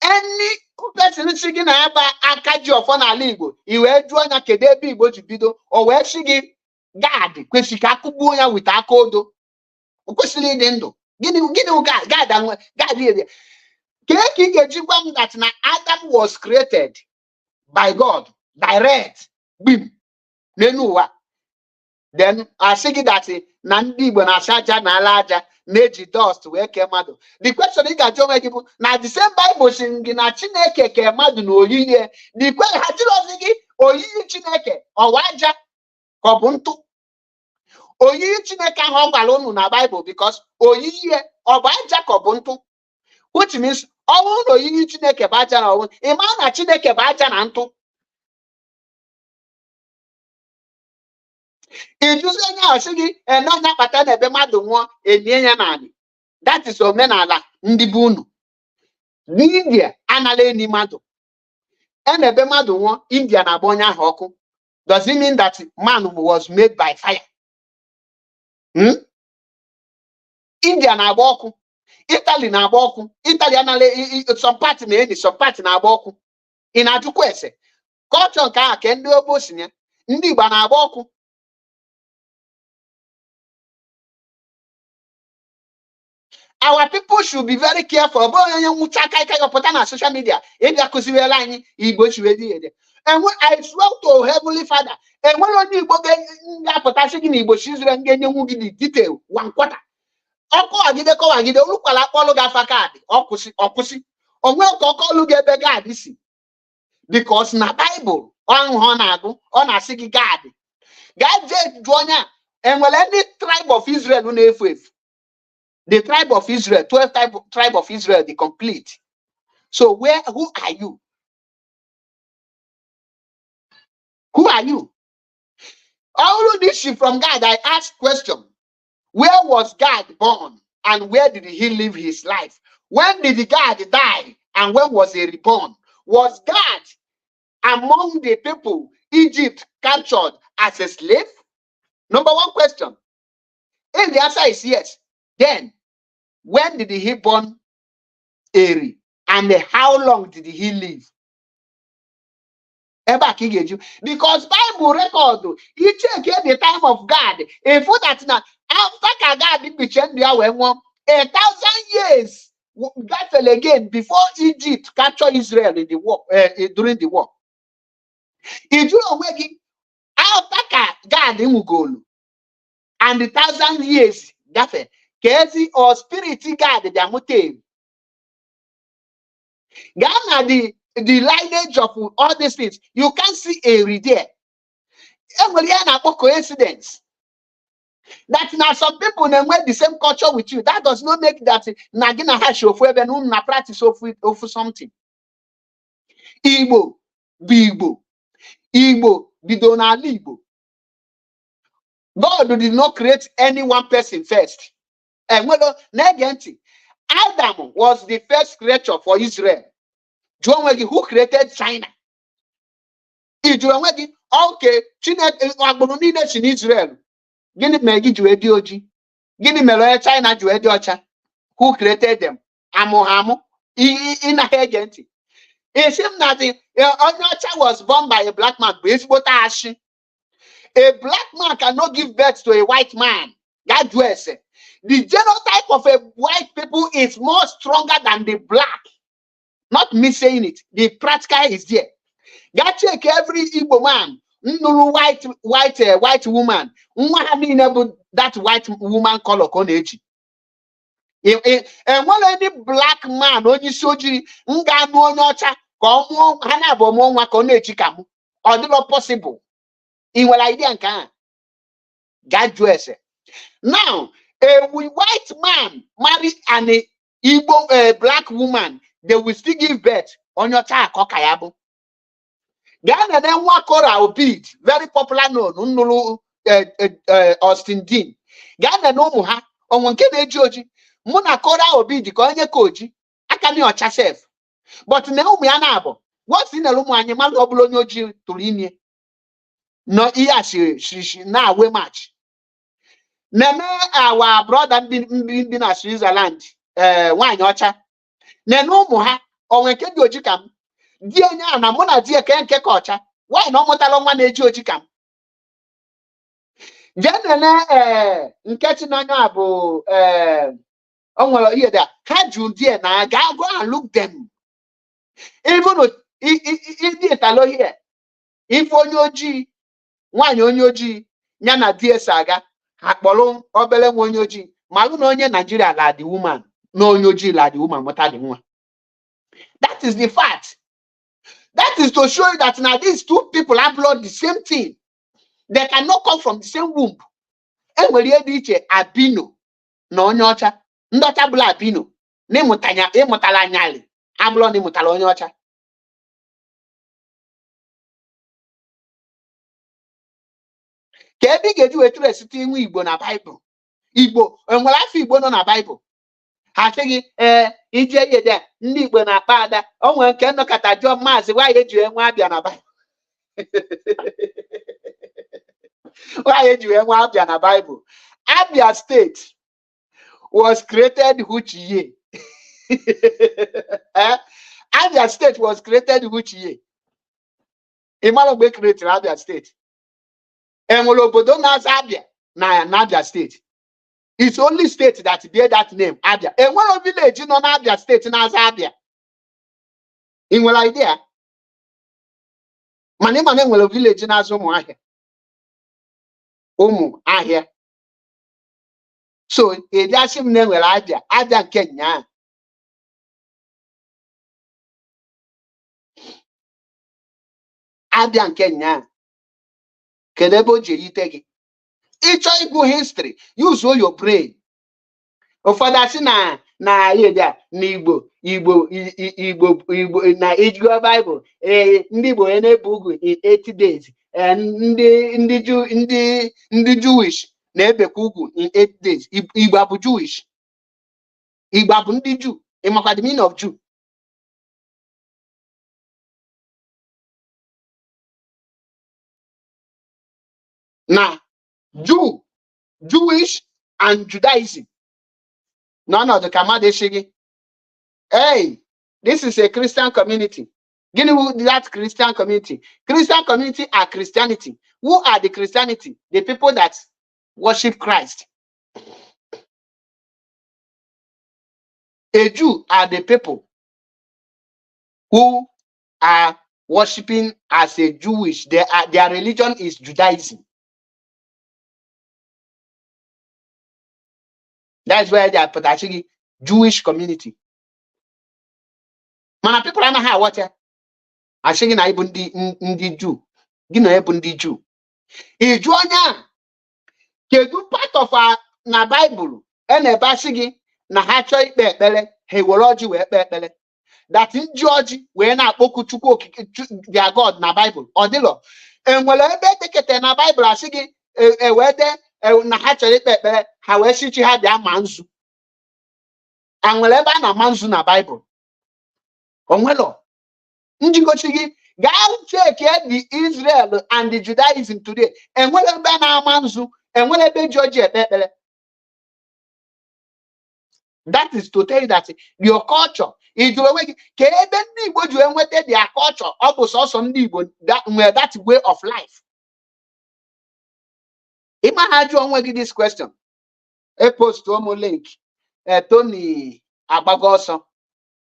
any person singing about akaji of on a ligo, you were drawing a kedebi bojibido, or where she give God, kwesi kakubuya with akodo, kwesi dendo. Gini God and God here. Keki gejibam that na Adam was created by God, direct, bim, nenuwa. Then I say that Nandi when I saja na alaja neji dust where kemado. The question is that people now the same Bible singing na chineke kemado no yiye. The question hatilo sigi oyiyi chineke owaja kobuntu. Oyiyi chineke hongwalonu na Bible because oyiye owaja kobuntu. Which means all oyiyi chineke baja na owu. Imana chineke baja na ntu. Ijuzi nya osigi enonya pata na ebe madu nwo enye ya nani. That is omenala ndị be unu. N'India anala eni madu. Ebe madu nwo India na agba onye ahụ ọkụ. Does it mean that man was made by fire? India na agba ọkụ. Italy na agba ọkụ. Italy anala some part na eni some part na agba ọkụ. Ị na-ajụkwa ese. Culture nke a ke ndị obo si ya. Ndị Igbo na agba ọkụ. Our people should be very careful. And when social media, and when I spoke to Heavenly Father, and when only detail 1 quarter. Because na Bible on a sigi God. God join and well any tribe of Israel the tribe of Israel, 12 tribe of Israel, the complete. So who are you? Who are you? All of this shit from God, I ask question. Where was God born? And where did he live his life? When did God die? And when was he reborn? Was God among the people Egypt captured as a slave? Number 1 question. If the answer is yes, then when did he born Eri? And how long did he live? Because Bible record, he check the time of God. If that now after God did be changed 1,000 years God fell again before Egypt captured Israel in the war during the war. If you are working after God in Mugolu and the 1,000 years gafe Kezi or spirit God the amote. Ghana the lineage of all these things. You can't see a there. Coincidence. That now some people they wear the same culture with you. That does not make that Nagina hash of whether na practice of something. Igbo, Igbo, Igbo, Bidona Igbo. God did not create any one person first. And Adam was the first creature for Israel. Who created China? Okay, in Israel. Gini megi juedi oji. Gini melo China juedi ocha. Who created them? Amu. In a agent. It seems that Onyocha was born by a black man. A black man cannot give birth to a white man. God bless it. The genotype of a white people is more stronger than the black. Not me saying it. The practical is there. God check every Igbo man. White woman. That white woman color konechi. And one any black man only soji nga no nyocha komo hana bomo nwa konechi kamu. Or not possible. In what idea can God dress it. Now a white man marry an Igbo black woman, they will still give birth on your child kokayabo. Ghana then wakora obid, very popular no Austin Dean. Ghana no muha on one kene joji. Muna kora obid konye koji. Akami ocha self. But now me anabo. What's in a room when you man oblonyoji to linie? No iya she now we match. Neme our brother been at Switzerland, wine ocha. Nenu muha onwe nke dị oji ka m di enya na mụ na di eke nke ka ọcha why na ọ mụtala nwa na-eji oji ka m jenene nke Chinanya bụ o nwere ihe da ha ju di na ga go and look them even if italo here if onye ojii nwaanyị onye ojii ya na di aga ha kpọrọ obele nwa onye ojii malụ na onye Nigeria la the woman na onye ojii la the woman mụta dị nwa. That is the fact. That is to show you that now these two people have blood the same thing. They cannot come from the same womb. Enwere ihe dị iche albino na onye ọcha. Ndị ọcha bụla albino na ịmụtala anyalị abụlọ na ịmụtala onye ọcha. Ka ebe ị ga-eji wetụrụ esite inwe Igbo na Baịbụl. Igbo enwere afọ Igbo nọ na Baịbụl. Ha sịghị ije ihe ndị Igbo na-akpa ada o nwere nke nnọkọta jụọ maazị nwaanyị eji nwa abịa na Baịbụl. Nwaanyị eji nwa abịa na Baịbụl. Abia State was created which year? Abia State was created which year? Ịmara mgbe created Abia State? Enwere obodo na-aza Abia na Abia State. It's only state that bear that name, Abia. And one village in Abia State na Abia. In what idea? Mane will village in Azumu Ahia. Umu Ahia. So it does him name will Abia. Abia Kenya. Abia Kenya. Kedebo Jitegi. It's Igbo history. Use all your brain. Ụfọdụ asị na ihe dị a n'Igbo na Igbo Bible ndị Igbo na-ebu ugwu in 80 days ndị Jewish na-ebekwa ugwu in 8 days. Igbo abụ Jewish. Igbo abụ ndị Jew. Ịmakwa the meaning of Jew. Na Jewish and Judaism. None of the Kamade Shigi. Hey, this is a Christian community. Give me that Christian community. Christian community are Christianity. Who are the Christianity? The people that worship Christ. A Jew are the people who are worshiping as a Jewish. Their religion is Judaism. That's where they are actually Jewish community. Mana people are not what actually na even the Jew. You know even the Jew. If Joanna can do part of our na Bible and a basigi na hatchoy bele he wology we bele. That in George we na boku chuko their God na Bible or the law. And well take na Bible asigi a wede na ha chọrọ ikpe ekpere ha wee sichi ha bịa ma nzu anwere ebe a na ama nzu na Bible onwelo njikochi gị gaa check the Israel and the Judaism today enwere ebe na ama nzu enwere ebe George ekpe ekpere. That is to tell you that your culture is the way ka ebe ndị Igbo ji enweta their culture ọ bụ sọsọ ndị Igbo that way of life. If I had you on this question, a post to link Tony Abagoso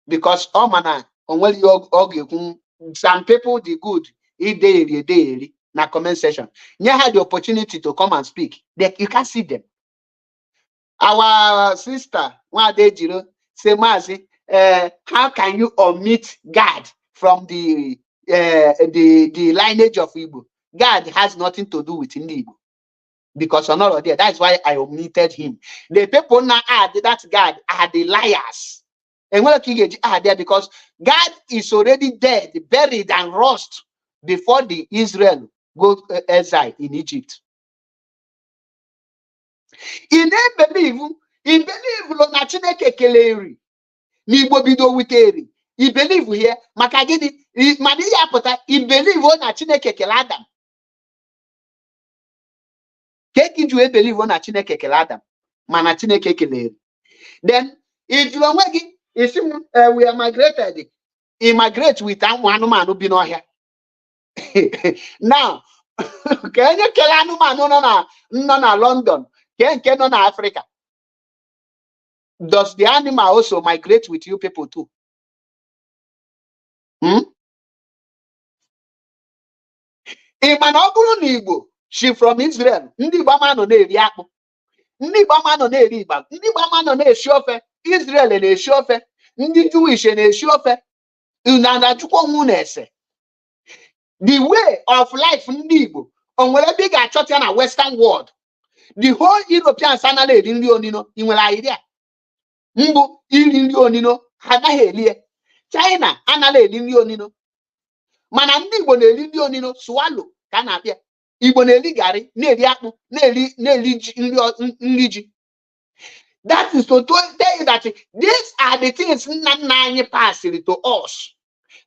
because man on you some people the good daily na comment section. You had the opportunity to come and speak. You can see them. Our sister one day say Mazi, how can you omit God from the lineage of Igbo? God has nothing to do with Igbo. Because you're not there. That's why I omitted him. The people now add that God are the liars. And when are there because God is already dead, buried, and rust before the Israel go exile in Egypt. In believe na Chineke keleri. Ni bobido witeri. He believe here. Makagidi. Mani yapota. He believe na Chineke keladam. Take you believe on a Chineke keladam, mana Chineke keleri. Then if you are working, we are migrated. immigrate with anụmanụ bi n'ọhịa. Now, ka enye kele anụmanụ nọ na London, ke nke nọ na Africa. Does the animal also migrate with you people too? Ịma na ọ bụrụ na Igbo she from Israel, ndị Igbo ama nọ na-eri akpụ, ndị Igbo ama nọ na-eri ịgba, ndị Igbo ama nọ na-esi ofe, Israel na-esi ofe, ndị Jewish na-esi ofe, na chukwu onwu na-ese. The way of life ndị Igbo o nwere ebe ị ga-achọta ya na Western world. The whole Europeans anaghị eri nri onino. Ị nwere idea? Mbụ iri nri onino ha anaghị elie. China anaghị eri nri onino. Mana ndị Igbo na-eri nri onino, swallow ka na-abịa. Igbo na-eri garị, na-eri akpụ, na-eri nri ji. That is to tell you that these are the things nna nna anyị passed to us.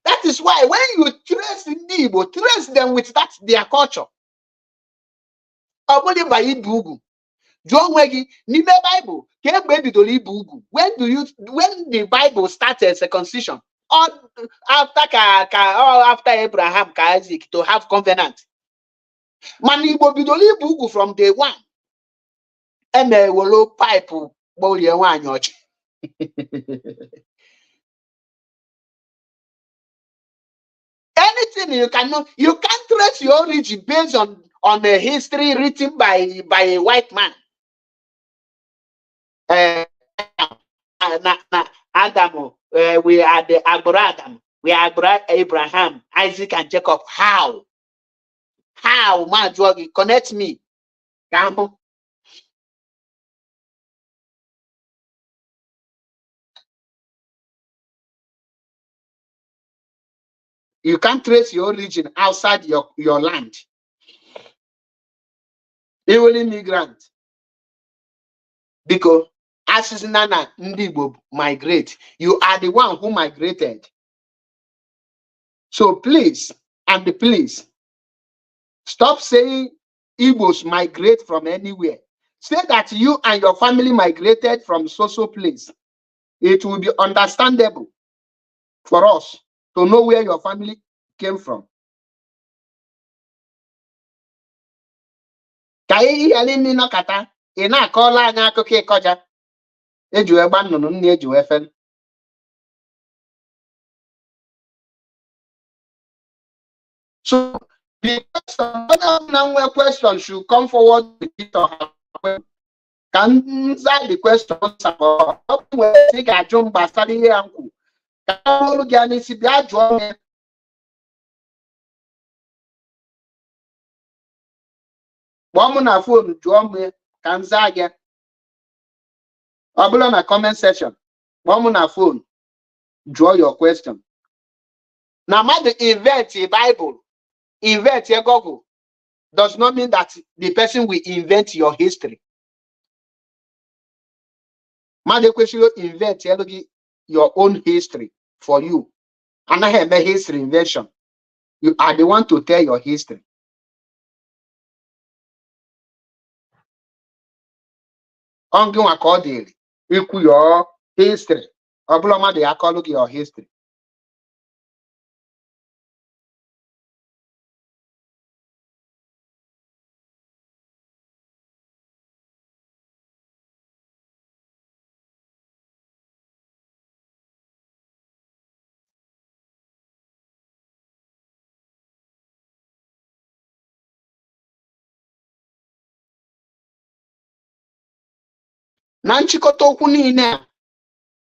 That is why when you trace ndị Igbo, trace them with that their culture. Ọ bụrụ ba ibu ugwu, jụọ onwe gị n'ime Bible ka egbe ebidoro ibu ugwu. When the Bible started circumcision, or after Abraham ka Isaac to have covenant. Mana Igbo bidoro ibu ugwu from day one. Emewolo pipe gbolie nwaanyị ọchị. Anything you can know, you can't trace your origin based on a history written by a white man. Adam, we are the Adam, we are Abraham, Isaac, and Jacob. How? My drug, connect me. You can't trace your origin outside your land. You will immigrant. Because as Nana Ndibo migrate, you are the one who migrated. So please, stop saying Igbos migrate from anywhere. Say that you and your family migrated from so place. It will be understandable for us to know where your family came from. Ka ihe alimi nọkata ị na-akọla anyị akụkọ ịkọja eji wee gba nnụnụ nne eji wee fere. So the question should come forward with it or can answer the question about where they ga jump gbasara ihe ya nkwu. Ka ọrụ gị anyị si bịa jụọ ya. Kpọọ m na phone jụọ m ka m zaa gị. Ọ bụla na comment section. Kpọọ m na phone jụọ your question. Na mmadụ invent a Bible, invent a Google does not mean that the person will invent your history. Mmadụ ekwesịghị invent your own history for you. Anaghị eme history invention. You are the one to tell your history. On gị nwa ka ọ dịrị ikwu your history. Ọ bụla mmadụ ya akọlụ gị your history. Na nchịkọta okwu niile a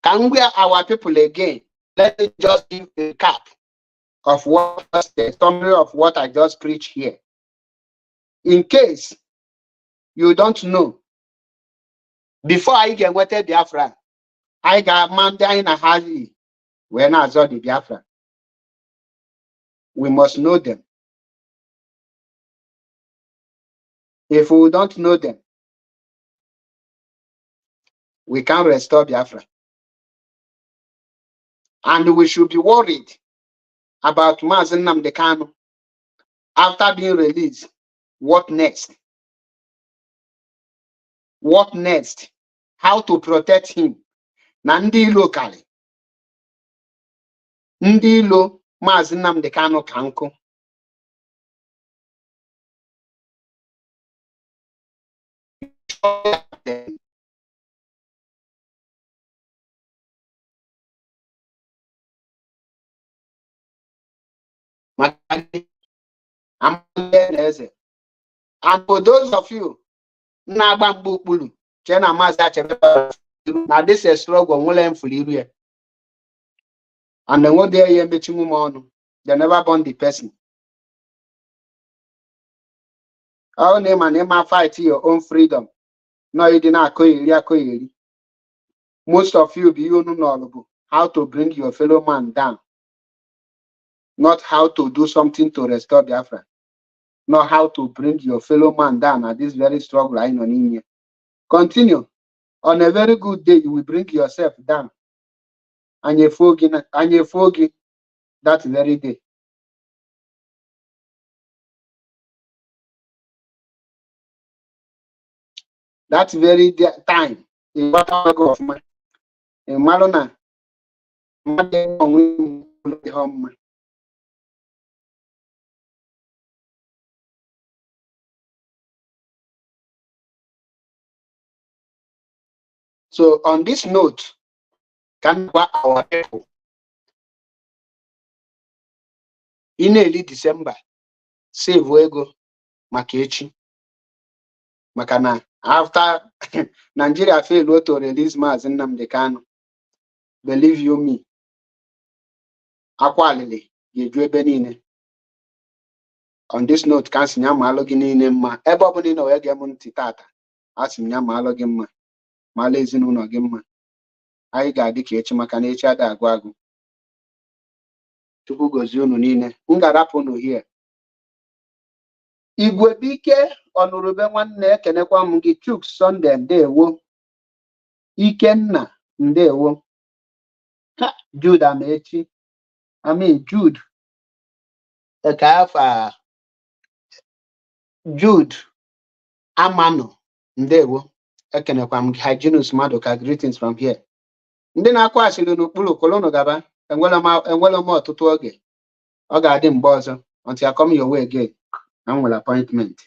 ka m gwa our people again. Let me just give a recap of the summary of what I just preached here. In case you don't know, before I get with Biafra, I got man in a hazi when I saw the Biafra. We must know them. If we don't know them, we can't restore Biafra. And we should be worried about Mazen Nnamdi Kanu after being released. What next? What next? How to protect him? Nandi locally. ndị ilo Maazị Nnamdi Kanu ka nkụ. And for those of you na-agba mgbe ukpuru chee na Maazị Achebe na this is struggle nwere mfuli iru ya and then what they emechi nwu ọnụ, they never born the person. All name and name fight your own freedom. No, you did not koyeri. Most of you be you know how to bring your fellow man down, not how to do something to restore Biafra. Not how to bring your fellow man down at this very struggle I know in here. Continue. On a very good day, you will bring yourself down. And you forgive that very day. That very time, in of man, in Malona, so on this note, can our people in early December save ego makechi makana after Nigeria failed to release Maazị Nnamdi Kanu, believe you me, akwa alili ga-eju ebe niile. On this note, ka nsị nya ma alụ gị niile mma ebe ọ bụla ị nọ wee gee m ntị tata, asị m nya ma alụ gị mma ma alụ ezinụlọ gị mma. Anyị ga-adị ka echi maka na echi ada agụ agụ. Chukwu gozie unu niile. M ga-arapụ unu here. Igwe Bike Ọnụrụbe nwanne ekenekwa m gị. Chuks Sunday ndewo. Ikenna ndewo. Jude Amechi. Jude Ekafa. Jude Amano ndewo. Ekenekwa m gị. Hyginus Madoka, greetings from here. Ndị na-akwa asịrị n'okpuru kolonu gaba, enwere m ọtụtụ oge. Ọ ga-adị mgbe ọzọ until I come your way again. I nwere appointment.